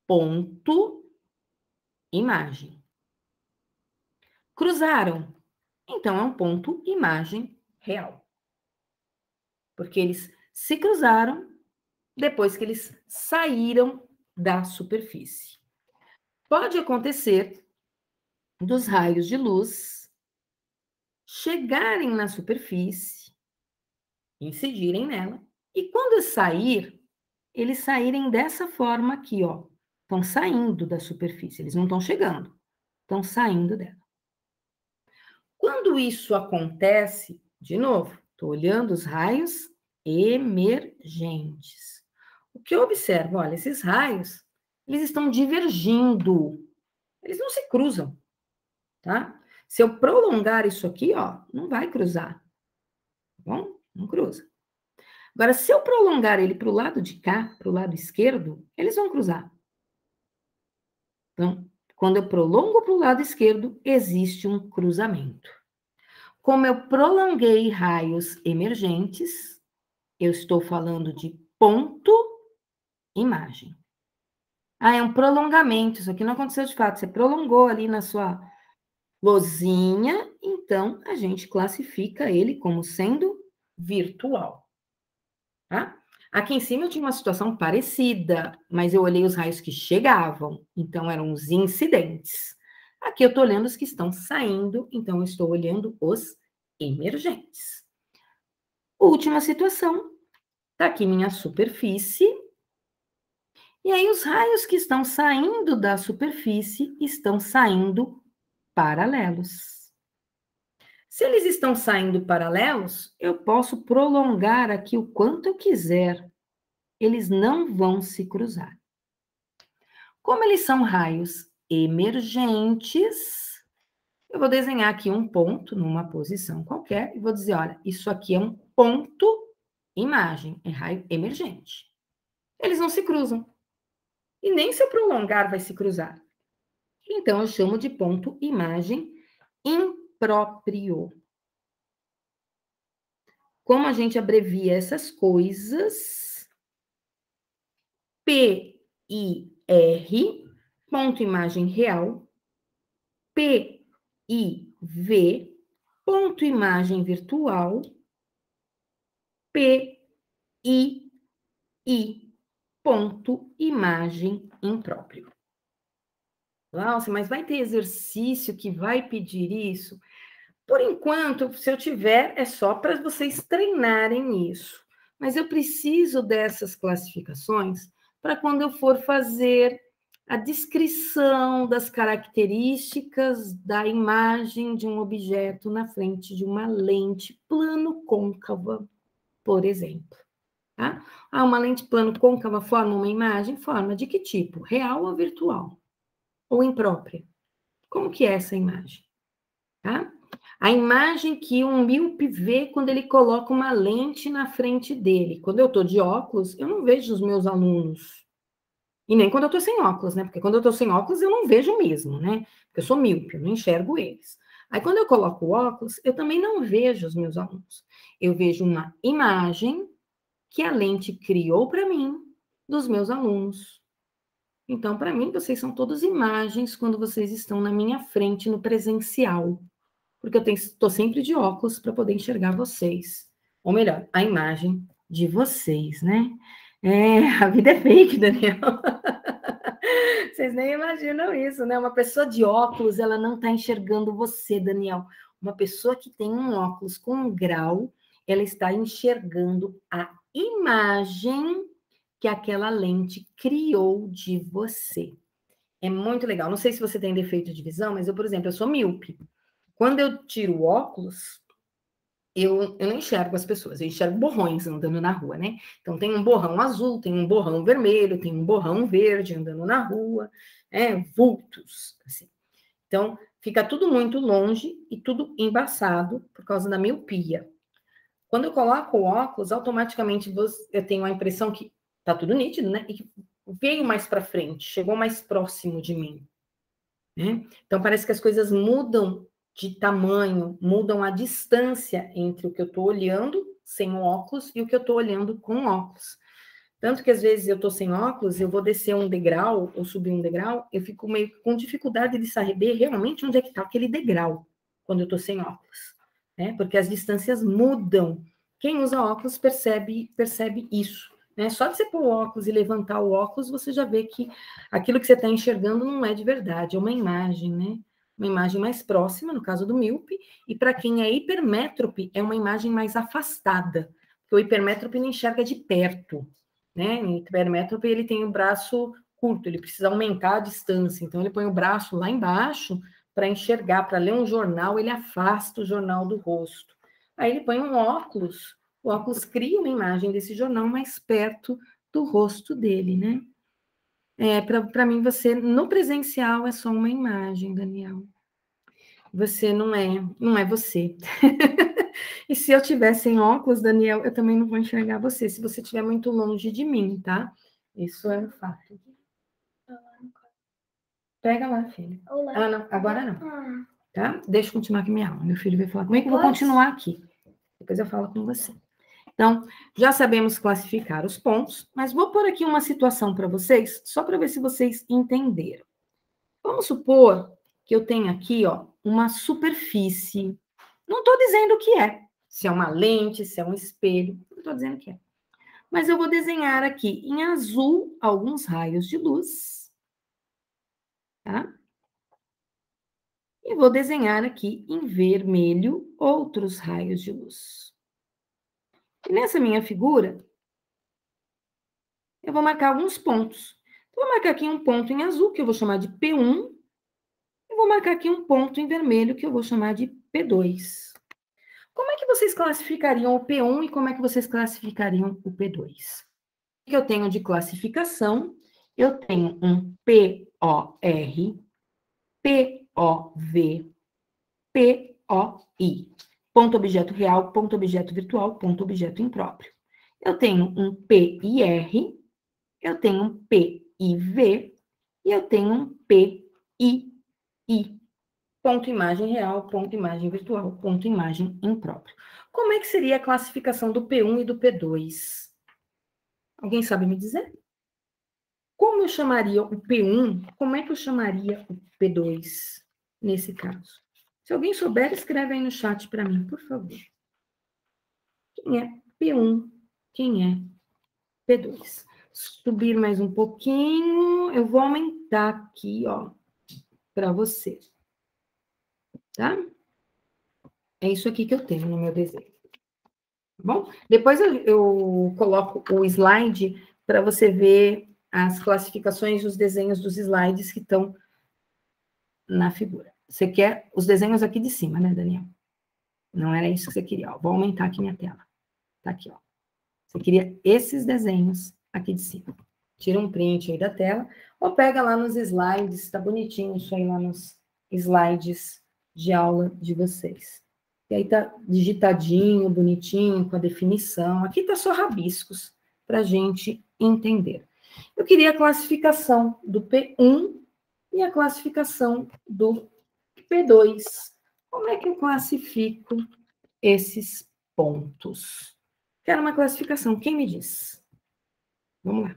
ponto-imagem. Cruzaram, então é um ponto-imagem real. Porque eles se cruzaram depois que eles saíram da superfície. Pode acontecer dos raios de luz chegarem na superfície, incidirem nela, e quando sair, eles saírem dessa forma aqui, ó. Estão saindo da superfície, eles não estão chegando, estão saindo dela. Quando isso acontece, de novo, estou olhando os raios emergentes. O que eu observo, olha, esses raios, eles estão divergindo, eles não se cruzam, tá? Se eu prolongar isso aqui, ó, não vai cruzar, tá bom? Não cruza. Agora, se eu prolongar ele para o lado de cá, para o lado esquerdo, eles vão cruzar. Então, quando eu prolongo para o lado esquerdo, existe um cruzamento. Como eu prolonguei raios emergentes, eu estou falando de ponto-imagem. Ah, é um prolongamento, isso aqui não aconteceu de fato, você prolongou ali na sua lozinha, então a gente classifica ele como sendo virtual. tá? Aqui em cima eu tinha uma situação parecida, mas eu olhei os raios que chegavam, então eram os incidentes. Aqui eu estou olhando os que estão saindo, então eu estou olhando os emergentes. Última situação, está aqui minha superfície, e aí os raios que estão saindo da superfície estão saindo paralelos. Se eles estão saindo paralelos, eu posso prolongar aqui o quanto eu quiser. Eles não vão se cruzar. Como eles são raios emergentes, eu vou desenhar aqui um ponto numa posição qualquer e vou dizer, olha, isso aqui é um ponto imagem, é raio emergente. Eles não se cruzam. E nem se eu prolongar vai se cruzar. Então, eu chamo de ponto imagem impróprio. Como a gente abrevia essas coisas? PIR, ponto imagem real. PIV, ponto imagem virtual. PII, ponto imagem impróprio. Nossa, mas vai ter exercício que vai pedir isso? Por enquanto, se eu tiver, é só para vocês treinarem isso. Mas eu preciso dessas classificações para quando eu for fazer a descrição das características da imagem de um objeto na frente de uma lente plano-côncava, por exemplo. Tá? Uma lente plano-côncava forma uma imagem? Forma de que tipo? Real ou virtual? Ou imprópria? Como que é essa imagem? Tá? A imagem que um míope vê quando ele coloca uma lente na frente dele. Quando eu estou de óculos, eu não vejo os meus alunos. E nem quando eu estou sem óculos, né? Porque quando eu estou sem óculos, eu não vejo mesmo, né? Porque eu sou míope, eu não enxergo eles. Aí, quando eu coloco o óculos, eu também não vejo os meus alunos. Eu vejo uma imagem que a lente criou para mim dos meus alunos. Então, para mim, vocês são todas imagens quando vocês estão na minha frente no presencial. Porque eu estou sempre de óculos para poder enxergar vocês. Ou melhor, a imagem de vocês, né? A vida é fake, Daniel. Vocês nem imaginam isso, né? Uma pessoa de óculos, ela não está enxergando você, Daniel. Uma pessoa que tem um óculos com um grau, ela está enxergando a imagem que aquela lente criou de você. É muito legal. Não sei se você tem defeito de visão, mas eu, por exemplo, eu sou míope. Quando eu tiro o óculos, eu não enxergo as pessoas, eu enxergo borrões andando na rua, né? Então, tem um borrão azul, tem um borrão vermelho, tem um borrão verde andando na rua, vultos, assim. Então, fica tudo muito longe e tudo embaçado por causa da miopia. Quando eu coloco o óculos, automaticamente eu tenho a impressão que tá tudo nítido, né? E que veio mais para frente, chegou mais próximo de mim. Né? Então, parece que as coisas mudam de tamanho, mudam a distância entre o que eu estou olhando sem o óculos e o que eu estou olhando com óculos. Tanto que, às vezes, eu estou sem óculos, eu vou descer um degrau ou subir um degrau, eu fico meio com dificuldade de saber realmente onde é que está aquele degrau quando eu estou sem óculos. Né? Porque as distâncias mudam. Quem usa óculos percebe isso. Né? Só de você pôr o óculos e levantar o óculos, você já vê que aquilo que você está enxergando não é de verdade, é uma imagem, né? Uma imagem mais próxima, no caso do míope, e para quem é hipermétrope, é uma imagem mais afastada, porque o hipermétrope não enxerga de perto, né? O hipermétrope, ele tem o braço curto, ele precisa aumentar a distância, então ele põe o braço lá embaixo para enxergar, para ler um jornal, ele afasta o jornal do rosto. Aí ele põe um óculos, o óculos cria uma imagem desse jornal mais perto do rosto dele, né? Para mim, você, no presencial, é só uma imagem, Daniel. Você não é você. E se eu tiver sem óculos, Daniel, eu também não vou enxergar você, se você estiver muito longe de mim, tá? Isso é um fato. Pega lá, filho. Ah, não, agora não. Tá? Deixa eu continuar aqui minha aula. Meu filho vai falar comigo, eu vou continuar aqui. Depois eu falo com você. Então, já sabemos classificar os pontos, mas vou pôr aqui uma situação para vocês, só para ver se vocês entenderam. Vamos supor que eu tenho aqui, ó, uma superfície. Não estou dizendo o que é. Se é uma lente, se é um espelho, não estou dizendo o que é. Mas eu vou desenhar aqui em azul alguns raios de luz, tá? E vou desenhar aqui em vermelho outros raios de luz. E nessa minha figura, eu vou marcar alguns pontos. Então, vou marcar aqui um ponto em azul, que eu vou chamar de P1, e vou marcar aqui um ponto em vermelho, que eu vou chamar de P2. Como é que vocês classificariam o P1 e como é que vocês classificariam o P2? O que eu tenho de classificação? Eu tenho um POR, POV, POI. Ponto objeto real, ponto objeto virtual, ponto objeto impróprio. Eu tenho um PIR, eu tenho um PIV e eu tenho um PII. Ponto imagem real, ponto imagem virtual, ponto imagem impróprio. Como é que seria a classificação do P1 e do P2? Alguém sabe me dizer? Como eu chamaria o P1? Como é que eu chamaria o P2 nesse caso? Se alguém souber, escreve aí no chat para mim, por favor. Quem é P1? Quem é P2? Subir mais um pouquinho, eu vou aumentar aqui, ó, para você. Tá? É isso aqui que eu tenho no meu desenho. Tá bom? Depois eu coloco o slide para você ver as classificações dos desenhos dos slides que estão na figura. Você quer os desenhos aqui de cima, né, Daniel? Não era isso que você queria. Ó. Vou aumentar aqui minha tela. Tá aqui, ó. Você queria esses desenhos aqui de cima. Tira um print aí da tela, ou pega lá nos slides, tá bonitinho isso aí lá nos slides de aula de vocês. E aí tá digitadinho, bonitinho, com a definição. Aqui tá só rabiscos para a gente entender. Eu queria a classificação do P1 e a classificação do P2. Como é que eu classifico esses pontos? Quero uma classificação. Quem me diz? Vamos lá.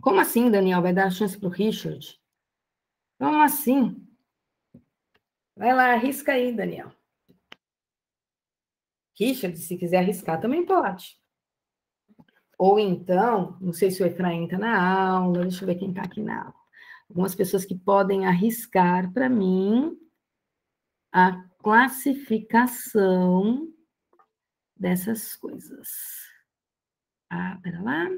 Como assim, Daniel? Vai dar a chance para o Richard? Como assim? Vai lá, arrisca aí, Daniel. Richard, se quiser arriscar, também pode. Ou então, não sei se o Efraim está na aula, deixa eu ver quem está aqui na aula. Algumas pessoas que podem arriscar para mim a classificação dessas coisas. Ah, pera lá.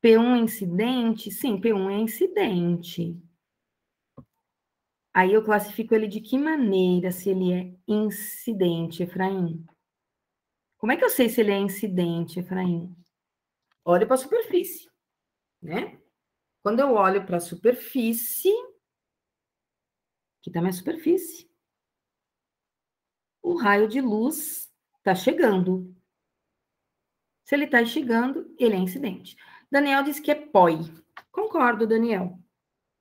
P1 é incidente? Sim, P1 é incidente. Aí eu classifico ele de que maneira, se ele é incidente, Efraim? Como é que eu sei se ele é incidente, Efraim? Olho para a superfície, né? Quando eu olho para a superfície, aqui está minha superfície, o raio de luz está chegando. Se ele está chegando, ele é incidente. Daniel disse que é POI. Concordo, Daniel.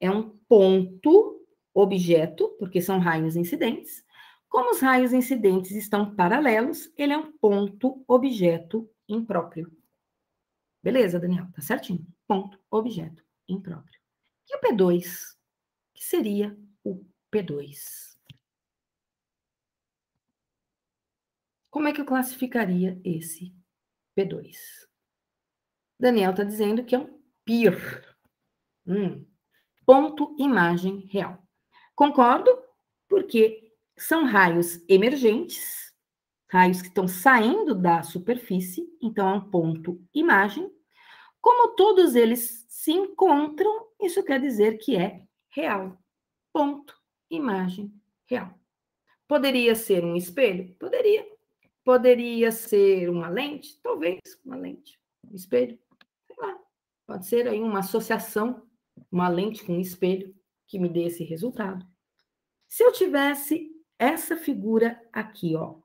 É um ponto objeto, porque são raios incidentes. Como os raios incidentes estão paralelos, ele é um ponto objeto impróprio. Beleza, Daniel? Tá certinho. Ponto objeto impróprio. E o P2? O que seria o P2? Como é que eu classificaria esse P2? Daniel está dizendo que é um PIR. Ponto imagem real. Concordo, porque são raios emergentes, raios que estão saindo da superfície, então é um ponto imagem. Como todos eles se encontram, isso quer dizer que é real. Ponto imagem real. Poderia ser um espelho? Poderia. Poderia ser uma lente? Talvez uma lente. Um espelho? Sei lá. Pode ser aí uma associação, uma lente com um espelho que me dê esse resultado. Se eu tivesse essa figura aqui, ó,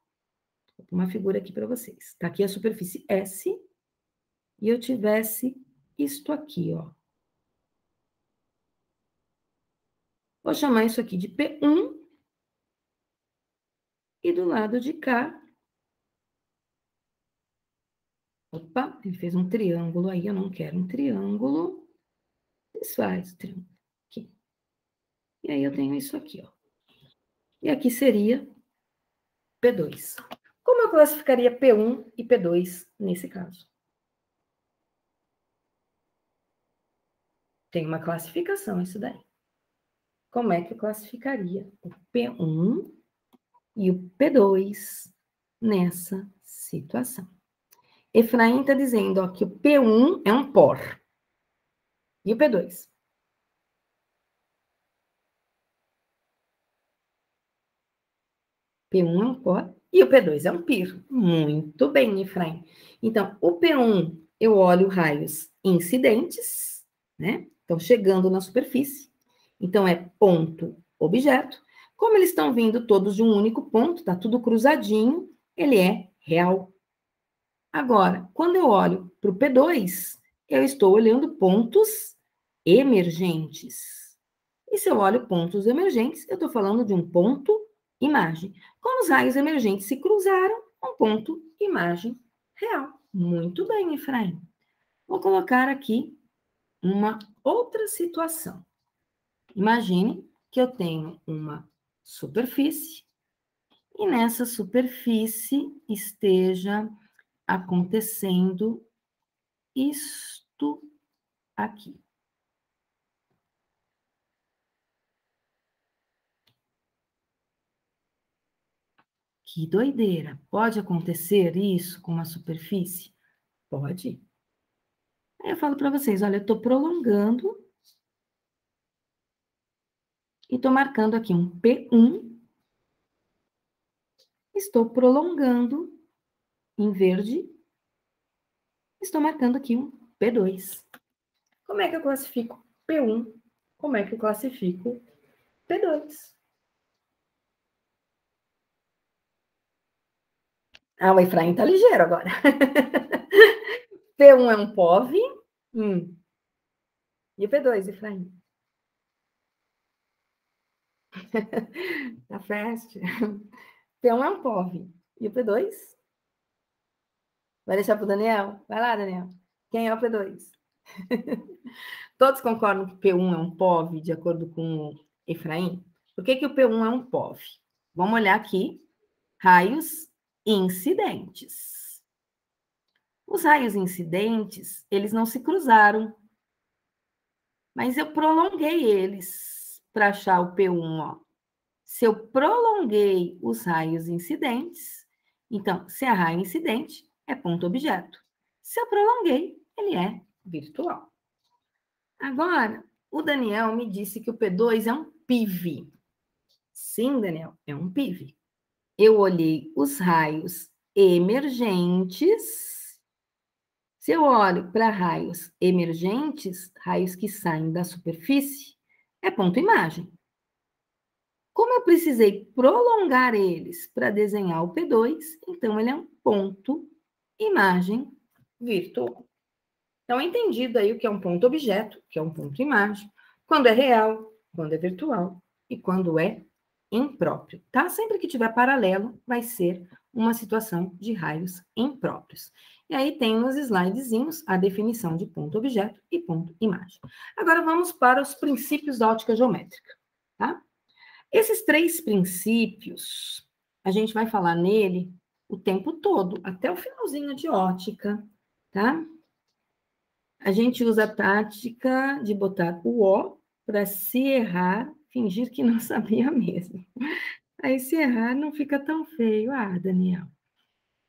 uma figura aqui para vocês. Está aqui a superfície S e eu tivesse isto aqui, ó. Vou chamar isso aqui de P1 e do lado de cá. Opa, ele fez um triângulo aí, eu não quero um triângulo. Desfaz o triângulo aqui. E aí eu tenho isso aqui, ó. E aqui seria P2. Como eu classificaria P1 e P2 nesse caso? Tem uma classificação isso daí. Como é que eu classificaria o P1 e o P2 nessa situação? Efraim está dizendo ó, que o P1 é um por. E o P2? P1 é um por e o P2 é um pir. Muito bem, Efraim. Então, o P1, eu olho raios incidentes, né? Estão chegando na superfície. Então, é ponto, objeto. Como eles estão vindo todos de um único ponto, tá tudo cruzadinho, ele é real. Agora, quando eu olho para o P2, eu estou olhando pontos emergentes. E se eu olho pontos emergentes, eu estou falando de um ponto imagem. Quando os raios emergentes se cruzaram, um ponto imagem real. Muito bem, Efraim. Vou colocar aqui uma outra situação. Imagine que eu tenho uma superfície e nessa superfície esteja acontecendo isto aqui. Que doideira! Pode acontecer isso com uma superfície? Pode. Aí eu falo para vocês, olha, eu estou prolongando e estou marcando aqui um P1. Estou prolongando em verde. Estou marcando aqui um P2. Como é que eu classifico P1? Como é que eu classifico P2? Ah, o Efraim está ligeiro agora. P1 é um POV. E o P2, Efraim? Tá fast. P1 é um POV. E o P2? Vai deixar para o Daniel? Vai lá, Daniel. Quem é o P2? Todos concordam que P1 é um POV, de acordo com o Efraim? Por que, que o P1 é um POV? Vamos olhar aqui. Raios incidentes. Os raios incidentes, eles não se cruzaram. Mas eu prolonguei eles para achar o P1, ó. Se eu prolonguei os raios incidentes, então, se é raio incidente, é ponto objeto. Se eu prolonguei, ele é virtual. Agora, o Daniel me disse que o P2 é um PIV. Sim, Daniel, é um PIV. Eu olhei os raios emergentes. Se eu olho para raios emergentes, raios que saem da superfície, é ponto imagem. Como eu precisei prolongar eles para desenhar o P2, então ele é um ponto imagem virtual. Então, entendido aí o que é um ponto objeto, que é um ponto imagem, quando é real, quando é virtual e quando é impróprio, tá? Sempre que tiver paralelo, vai ser uma situação de raios impróprios. E aí tem nos slidezinhos a definição de ponto objeto e ponto imagem. Agora vamos para os princípios da ótica geométrica, tá? Esses três princípios, a gente vai falar nele o tempo todo, até o finalzinho de ótica, tá? A gente usa a tática de botar o O para se errar, fingir que não sabia mesmo. Aí, se errar, não fica tão feio. Ah, Daniel,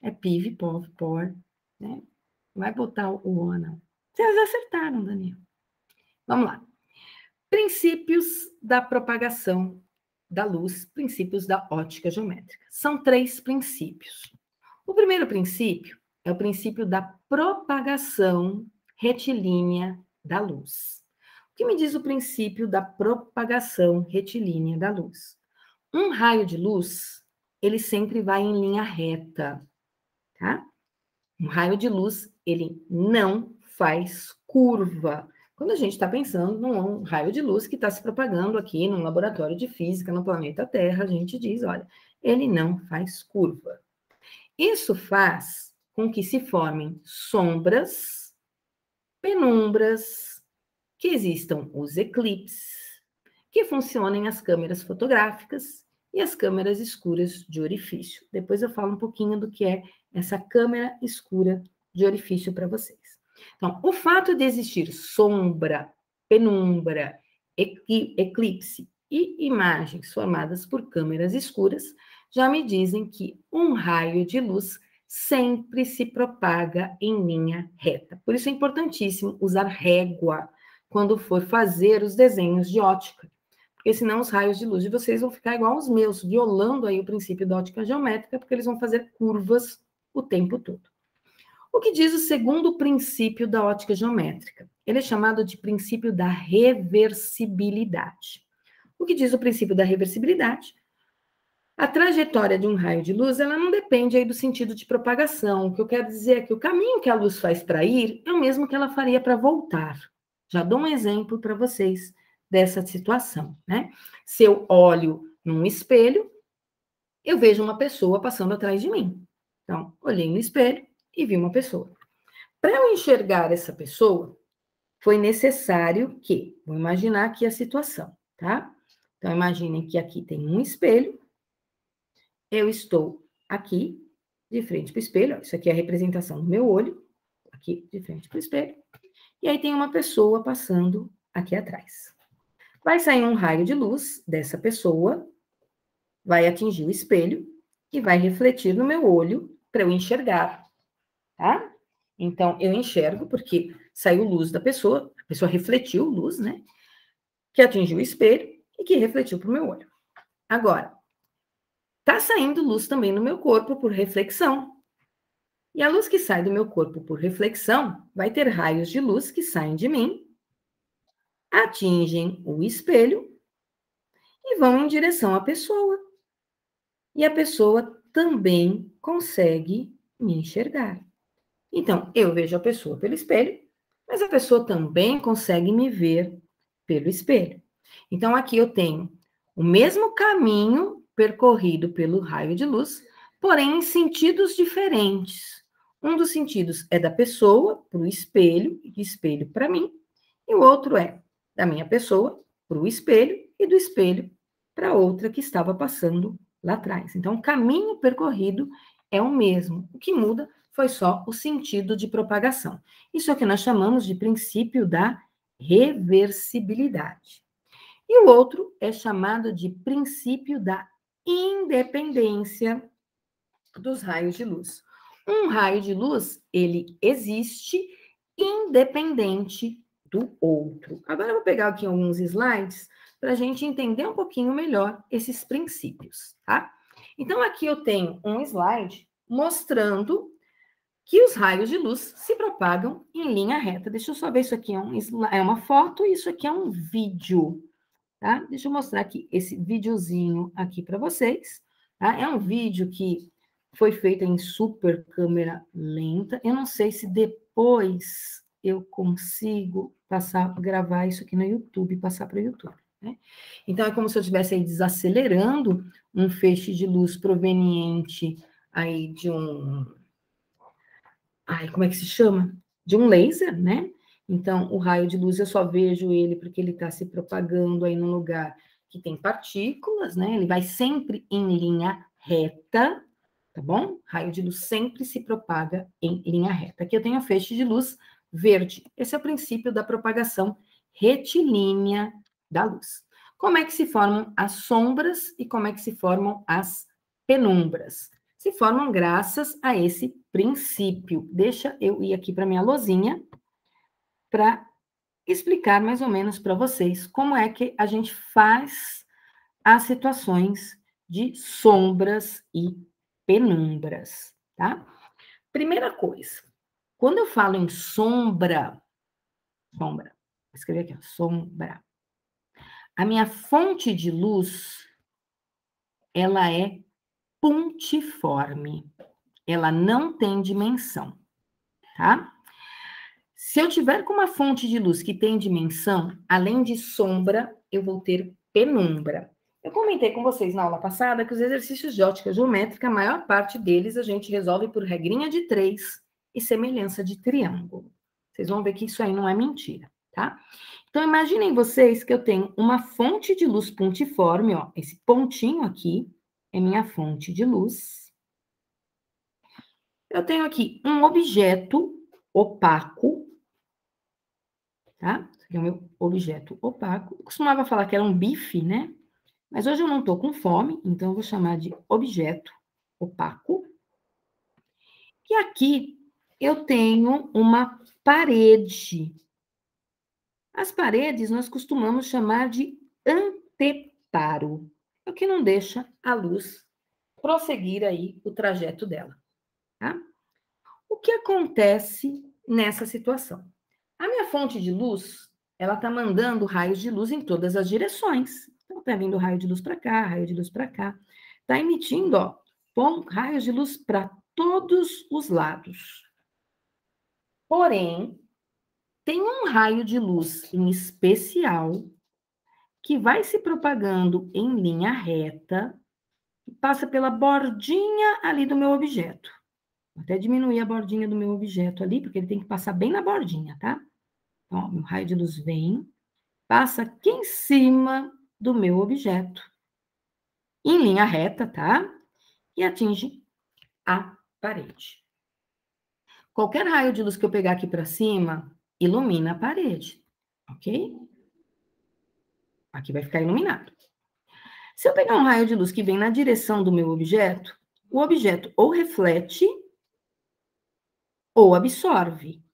é PIV, POV, POR, né? Vai botar o O, não. Vocês acertaram, Daniel. Vamos lá. Princípios da propagação da luz, princípios da ótica geométrica. São três princípios. O primeiro princípio é o princípio da propagação retilínea da luz. O que me diz o princípio da propagação retilínea da luz? Um raio de luz, ele sempre vai em linha reta, tá? Um raio de luz, ele não faz curva. Quando a gente está pensando num raio de luz que está se propagando aqui num laboratório de física no planeta Terra, a gente diz, olha, ele não faz curva. Isso faz com que se formem sombras, penumbras, que existam os eclipses, que funcionem as câmeras fotográficas e as câmeras escuras de orifício. Depois eu falo um pouquinho do que é essa câmera escura de orifício para vocês. Então, o fato de existir sombra, penumbra, eclipse e imagens formadas por câmeras escuras já me dizem que um raio de luz sempre se propaga em linha reta. Por isso é importantíssimo usar régua quando for fazer os desenhos de ótica, porque senão os raios de luz de vocês vão ficar igual aos meus, violando aí o princípio da ótica geométrica, porque eles vão fazer curvas o tempo todo. O que diz o segundo princípio da ótica geométrica? Ele é chamado de princípio da reversibilidade. O que diz o princípio da reversibilidade? A trajetória de um raio de luz, ela não depende aí do sentido de propagação. O que eu quero dizer é que o caminho que a luz faz para ir é o mesmo que ela faria para voltar. Já dou um exemplo para vocês dessa situação, né? Se eu olho num espelho, eu vejo uma pessoa passando atrás de mim. Então, olhei no espelho e vi uma pessoa. Para eu enxergar essa pessoa, foi necessário que, vou imaginar aqui a situação, tá? Então, imaginem que aqui tem um espelho, eu estou aqui, de frente para o espelho, ó, isso aqui é a representação do meu olho, aqui de frente para o espelho, e aí tem uma pessoa passando aqui atrás. Vai sair um raio de luz dessa pessoa, vai atingir o espelho e vai refletir no meu olho para eu enxergar, tá? Então, eu enxergo porque saiu luz da pessoa, a pessoa refletiu luz, né? Que atingiu o espelho e que refletiu para o meu olho. Agora, tá saindo luz também no meu corpo por reflexão. E a luz que sai do meu corpo por reflexão vai ter raios de luz que saem de mim, atingem o espelho e vão em direção à pessoa. E a pessoa também consegue me enxergar. Então, eu vejo a pessoa pelo espelho, mas a pessoa também consegue me ver pelo espelho. Então, aqui eu tenho o mesmo caminho percorrido pelo raio de luz, porém em sentidos diferentes. Um dos sentidos é da pessoa para o espelho, e do espelho para mim, e o outro é da minha pessoa para o espelho, e do espelho para outra que estava passando lá atrás. Então, o caminho percorrido é o mesmo. O que muda foi só o sentido de propagação. Isso é o que nós chamamos de princípio da reversibilidade. E o outro é chamado de princípio da independência dos raios de luz. Um raio de luz, ele existe independente do outro. Agora eu vou pegar aqui alguns slides para a gente entender um pouquinho melhor esses princípios, tá? Então, aqui eu tenho um slide mostrando que os raios de luz se propagam em linha reta. Deixa eu só ver, isso aqui é uma foto e isso aqui é um vídeo, tá? Deixa eu mostrar aqui esse videozinho aqui para vocês, tá? É um vídeo que foi feito em super câmera lenta. Eu não sei se depois eu consigo gravar isso aqui no YouTube, passar para o YouTube, né? Então, é como se eu estivesse aí desacelerando um feixe de luz proveniente aí de como é que se chama? De um laser, né? Então, o raio de luz eu só vejo ele porque ele está se propagando aí num lugar que tem partículas, né? Ele vai sempre em linha reta, tá bom? Raio de luz sempre se propaga em linha reta. Aqui eu tenho a feixe de luz verde. Esse é o princípio da propagação retilínea da luz. Como é que se formam as sombras e como é que se formam as penumbras? Se formam graças a esse princípio. Deixa eu ir aqui para minha lousinha para explicar mais ou menos para vocês como é que a gente faz as situações de sombras e penumbras, tá? Primeira coisa, quando eu falo em sombra, vou escrever aqui, ó, sombra. A minha fonte de luz, ela é pontiforme. Ela não tem dimensão, tá? Se eu tiver com uma fonte de luz que tem dimensão, além de sombra, eu vou ter penumbra. Eu comentei com vocês na aula passada que os exercícios de ótica geométrica, a maior parte deles a gente resolve por regrinha de 3 e semelhança de triângulo. Vocês vão ver que isso aí não é mentira, tá? Então, imaginem vocês que eu tenho uma fonte de luz pontiforme, ó, esse pontinho aqui é minha fonte de luz. Eu tenho aqui um objeto opaco, tá? Esse aqui é o meu objeto opaco. Eu costumava falar que era um bife, né? Mas hoje eu não estou com fome, então eu vou chamar de objeto opaco. E aqui eu tenho uma parede. As paredes nós costumamos chamar de anteparo, é o que não deixa a luz prosseguir aí o trajeto dela, tá? O que acontece nessa situação? A minha fonte de luz, ela está mandando raios de luz em todas as direções. Então, está vindo raio de luz para cá, raio de luz para cá. Está emitindo, ó, raios de luz para todos os lados. Porém, tem um raio de luz em especial que vai se propagando em linha reta e passa pela bordinha ali do meu objeto. Vou até diminuir a bordinha do meu objeto ali, porque ele tem que passar bem na bordinha, tá? Então, ó, meu raio de luz vem, passa aqui em cima do meu objeto, em linha reta, tá? E atinge a parede. Qualquer raio de luz que eu pegar aqui para cima, ilumina a parede, ok? Aqui vai ficar iluminado. Se eu pegar um raio de luz que vem na direção do meu objeto, o objeto ou reflete ou absorve.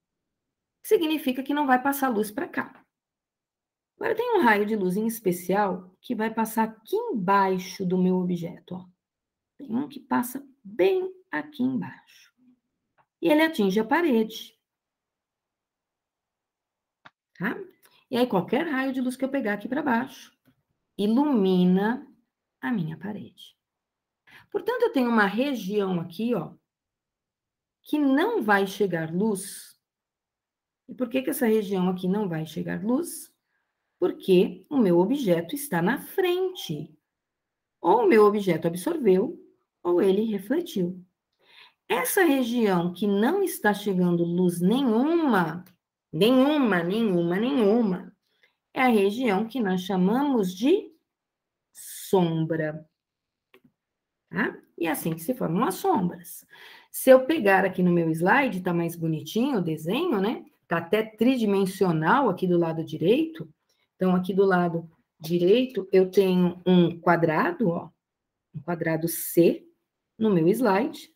Significa que não vai passar luz para cá. Agora, tem um raio de luz em especial que vai passar aqui embaixo do meu objeto. Ó. Tem um que passa bem aqui embaixo. E ele atinge a parede. Tá? E aí, qualquer raio de luz que eu pegar aqui para baixo, ilumina a minha parede. Portanto, eu tenho uma região aqui, ó, que não vai chegar luz. E por que essa região aqui não vai chegar luz? Porque o meu objeto está na frente. Ou o meu objeto absorveu, ou ele refletiu. Essa região que não está chegando luz nenhuma, é a região que nós chamamos de sombra. Tá? E é assim que se formam as sombras. Se eu pegar aqui no meu slide, tá mais bonitinho o desenho, né? Tá até tridimensional aqui do lado direito. Então, aqui do lado direito, eu tenho um quadrado, ó, um quadrado C no meu slide.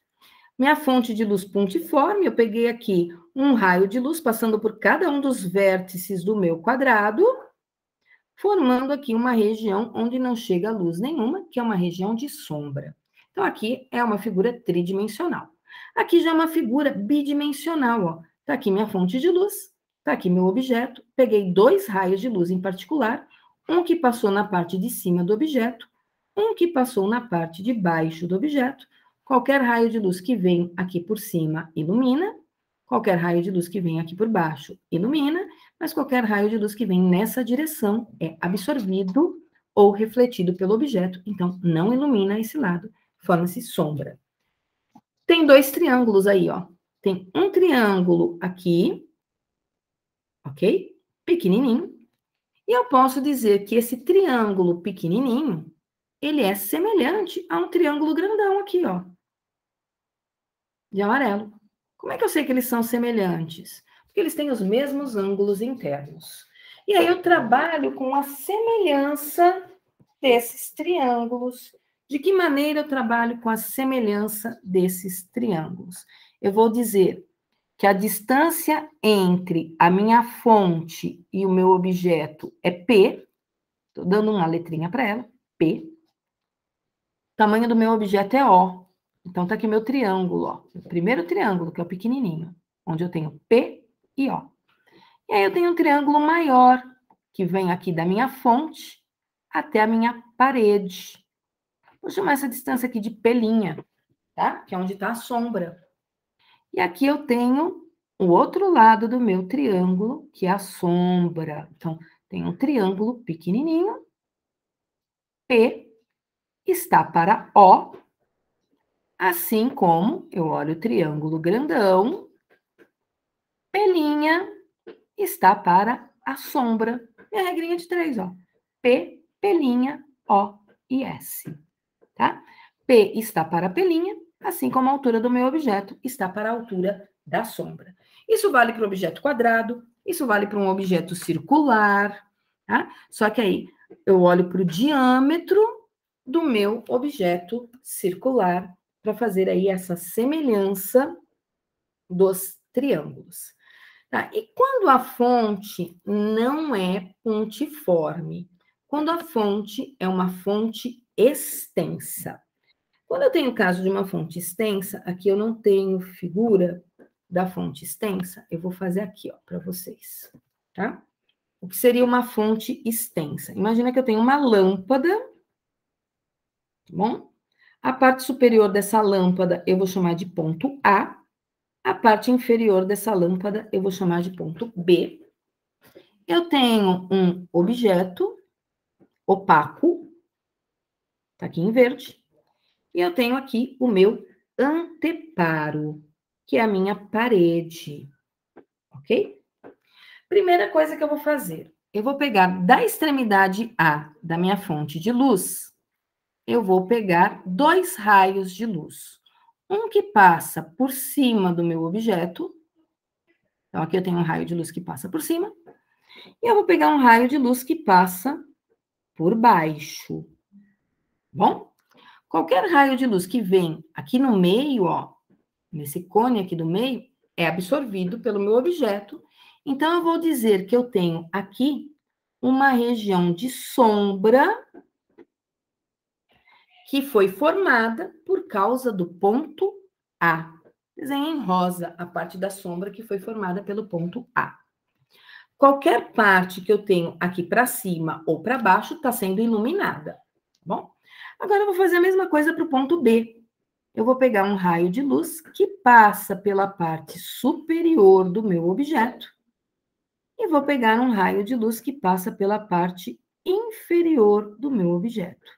Minha fonte de luz pontiforme, eu peguei aqui um raio de luz passando por cada um dos vértices do meu quadrado, formando aqui uma região onde não chega luz nenhuma, que é uma região de sombra. Então, aqui é uma figura tridimensional. Aqui já é uma figura bidimensional, ó. Tá aqui minha fonte de luz, tá aqui meu objeto, peguei dois raios de luz em particular, um que passou na parte de cima do objeto, um que passou na parte de baixo do objeto. Qualquer raio de luz que vem aqui por cima ilumina, qualquer raio de luz que vem aqui por baixo ilumina, mas qualquer raio de luz que vem nessa direção é absorvido ou refletido pelo objeto, então não ilumina esse lado, forma-se sombra. Tem dois triângulos aí, ó. Tem um triângulo aqui, ok? Pequenininho. E eu posso dizer que esse triângulo pequenininho, ele é semelhante a um triângulo grandão aqui, ó. De amarelo. Como é que eu sei que eles são semelhantes? Porque eles têm os mesmos ângulos internos. E aí eu trabalho com a semelhança desses triângulos. De que maneira eu trabalho com a semelhança desses triângulos? Eu vou dizer que a distância entre a minha fonte e o meu objeto é P. Estou dando uma letrinha para ela, P. O tamanho do meu objeto é O. Então, tá aqui meu triângulo, ó. O primeiro triângulo, que é o pequenininho, onde eu tenho P e O. E aí eu tenho um triângulo maior, que vem aqui da minha fonte até a minha parede. Vou chamar essa distância aqui de P', tá? Que é onde está a sombra. E aqui eu tenho o outro lado do meu triângulo, que é a sombra. Então, tem um triângulo pequenininho, P está para O, assim como eu olho o triângulo grandão, P' está para a sombra. É a regrinha de 3, ó. P, P', O e S. Tá? P está para a P', assim como a altura do meu objeto está para a altura da sombra. Isso vale para o objeto quadrado, Isso vale para um objeto circular, tá? Só que aí eu olho para o diâmetro do meu objeto circular para fazer aí essa semelhança dos triângulos. Tá? E quando a fonte não é pontiforme? Quando a fonte é uma fonte extensa. Quando eu tenho o caso de uma fonte extensa, aqui eu não tenho figura da fonte extensa, eu vou fazer aqui, ó, para vocês, tá? O que seria uma fonte extensa? Imagina que eu tenho uma lâmpada, tá bom? A parte superior dessa lâmpada eu vou chamar de ponto A, a parte inferior dessa lâmpada eu vou chamar de ponto B. Eu tenho um objeto opaco, tá aqui em verde, e eu tenho aqui o meu anteparo, que é a minha parede, ok? Primeira coisa que eu vou fazer, eu vou pegar da extremidade A da minha fonte de luz, eu vou pegar 2 raios de luz. Um que passa por cima do meu objeto, então aqui eu tenho um raio de luz que passa por cima, e eu vou pegar um raio de luz que passa por baixo, bom? Qualquer raio de luz que vem aqui no meio, ó, nesse cone aqui do meio, é absorvido pelo meu objeto. Então, eu vou dizer que eu tenho aqui uma região de sombra que foi formada por causa do ponto A. Desenho em rosa a parte da sombra que foi formada pelo ponto A. Qualquer parte que eu tenho aqui para cima ou para baixo está sendo iluminada, tá bom? Agora, eu vou fazer a mesma coisa para o ponto B. Eu vou pegar um raio de luz que passa pela parte superior do meu objeto e vou pegar um raio de luz que passa pela parte inferior do meu objeto.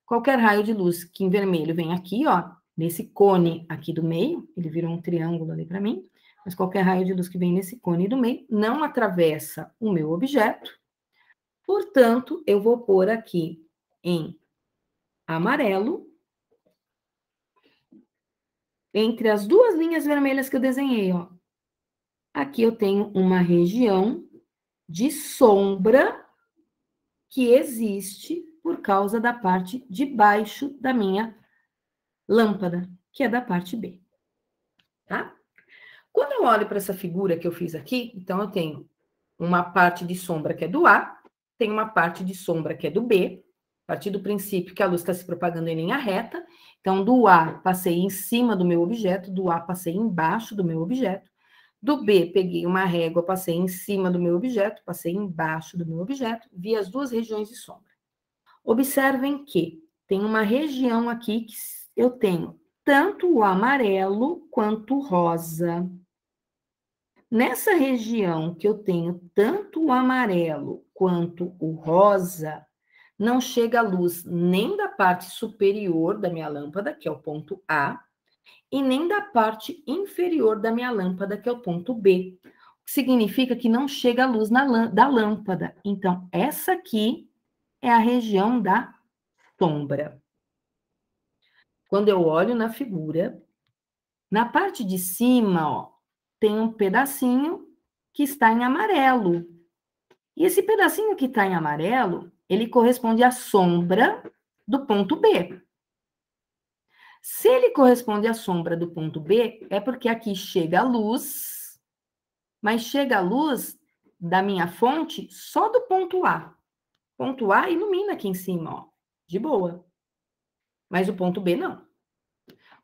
Qualquer raio de luz que em vermelho vem aqui, ó, nesse cone aqui do meio, ele virou um triângulo ali para mim, mas qualquer raio de luz que vem nesse cone do meio não atravessa o meu objeto, portanto, eu vou pôr aqui em amarelo, entre as 2 linhas vermelhas que eu desenhei, ó. Aqui eu tenho uma região de sombra que existe por causa da parte de baixo da minha lâmpada, que é da parte B, tá? Quando eu olho para essa figura que eu fiz aqui, então eu tenho uma parte de sombra que é do A, tenho uma parte de sombra que é do B, a partir do princípio que a luz está se propagando em linha reta, então do A passei em cima do meu objeto, do A passei embaixo do meu objeto, do B peguei uma régua, passei em cima do meu objeto, passei embaixo do meu objeto, vi as 2 regiões de sombra. Observem que tem uma região aqui que eu tenho tanto o amarelo quanto o rosa. Nessa região que eu tenho tanto o amarelo quanto o rosa, não chega a luz nem da parte superior da minha lâmpada, que é o ponto A, e nem da parte inferior da minha lâmpada, que é o ponto B. O que significa que não chega a luz da lâmpada. Então, essa aqui é a região da sombra. Quando eu olho na figura, na parte de cima, ó, tem um pedacinho que está em amarelo. E esse pedacinho que está em amarelo, ele corresponde à sombra do ponto B. Se ele corresponde à sombra do ponto B, é porque aqui chega a luz, mas chega a luz da minha fonte só do ponto A. Ponto A ilumina aqui em cima, ó, de boa. Mas o ponto B não.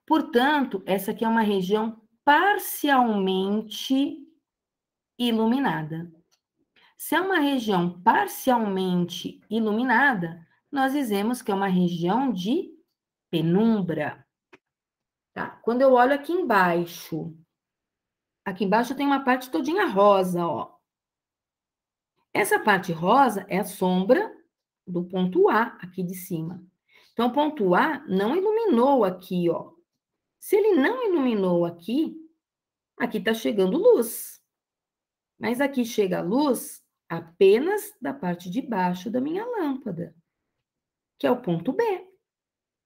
Portanto, essa aqui é uma região parcialmente iluminada. Se é uma região parcialmente iluminada, nós dizemos que é uma região de penumbra. Tá? Quando eu olho aqui embaixo tem uma parte todinha rosa, ó. Essa parte rosa é a sombra do ponto A aqui de cima. Então, o ponto A não iluminou aqui, ó. Se ele não iluminou aqui, aqui está chegando luz. Mas aqui chega a luz apenas da parte de baixo da minha lâmpada, que é o ponto B.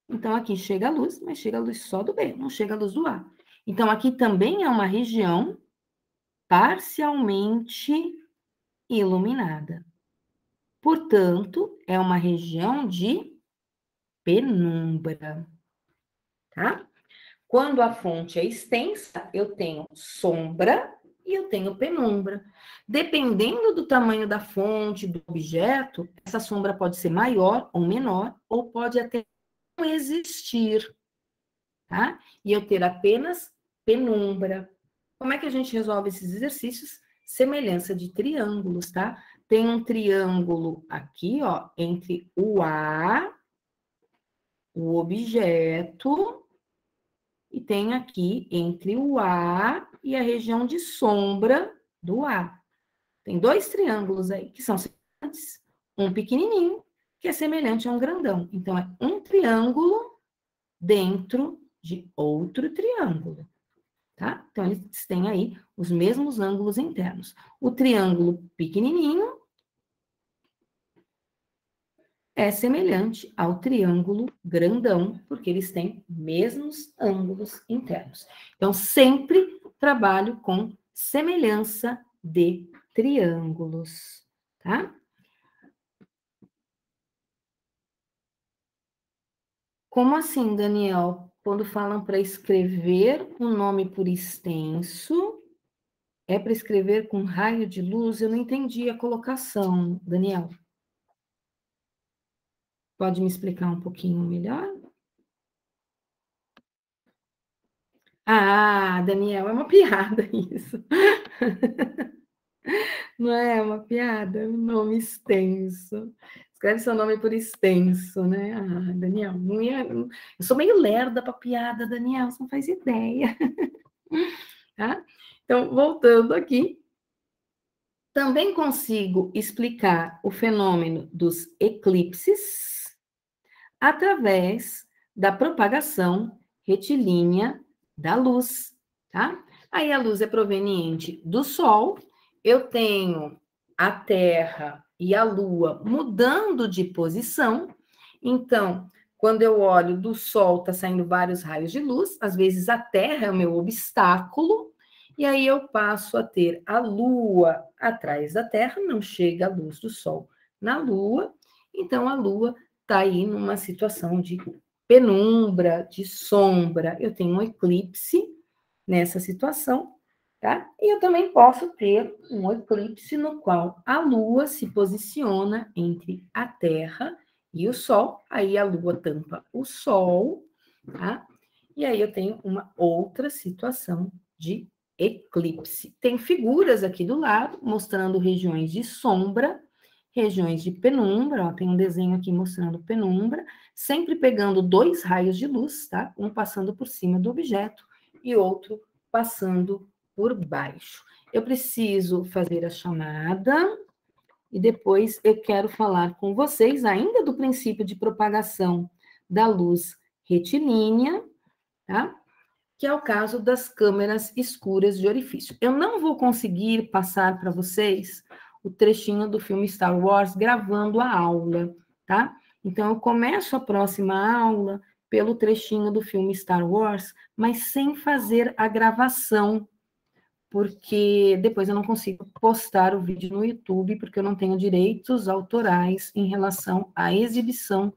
Então, aqui chega a luz, mas chega a luz só do B, não chega a luz do A. Então, aqui também é uma região parcialmente iluminada. Portanto, é uma região de penumbra, tá? Quando a fonte é extensa, eu tenho sombra e eu tenho penumbra. Dependendo do tamanho da fonte, do objeto, essa sombra pode ser maior ou menor, ou pode até não existir, tá? E eu ter apenas penumbra. Como é que a gente resolve esses exercícios? Semelhança de triângulos, tá? Tem um triângulo aqui, ó, entre o A, o objeto, e tem aqui entre o A e a região de sombra do A. Tem dois triângulos aí que são semelhantes. Um pequenininho, que é semelhante a um grandão. Então, é um triângulo dentro de outro triângulo, tá? Então, eles têm aí os mesmos ângulos internos. O triângulo pequenininho é semelhante ao triângulo grandão, porque eles têm mesmos ângulos internos. Então, sempre trabalho com semelhança de triângulos, tá? Como assim, Daniel? Quando falam para escrever um nome por extenso, é para escrever com raio de luz? Eu não entendi a colocação, Daniel. Pode me explicar um pouquinho melhor? Ah, Daniel, é uma piada isso. Não é uma piada? Um nome extenso. Escreve seu nome por extenso, né? Ah, Daniel, não ia... eu sou meio lerda para piada, Daniel, você não faz ideia. Tá? Então, voltando aqui, também consigo explicar o fenômeno dos eclipses através da propagação retilínea da luz, tá? Aí a luz é proveniente do Sol, eu tenho a Terra e a Lua mudando de posição, então, quando eu olho do Sol, está saindo vários raios de luz, às vezes a Terra é o meu obstáculo, e aí eu passo a ter a Lua atrás da Terra, não chega a luz do Sol na Lua, então a Lua está aí numa situação de penumbra, de sombra. Eu tenho um eclipse nessa situação, tá? E eu também posso ter um eclipse no qual a Lua se posiciona entre a Terra e o Sol. Aí a Lua tampa o Sol, tá? E aí eu tenho uma outra situação de eclipse. Tem figuras aqui do lado mostrando regiões de sombra, regiões de penumbra, ó, tem um desenho aqui mostrando penumbra, sempre pegando dois raios de luz, tá? Um passando por cima do objeto e outro passando por baixo. Eu preciso fazer a chamada e depois eu quero falar com vocês ainda do princípio de propagação da luz retilínea, tá? Que é o caso das câmeras escuras de orifício. Eu não vou conseguir passar para vocês o trechinho do filme Star Wars gravando a aula, tá? Então, eu começo a próxima aula pelo trechinho do filme Star Wars, mas sem fazer a gravação, porque depois eu não consigo postar o vídeo no YouTube, porque eu não tenho direitos autorais em relação à exibição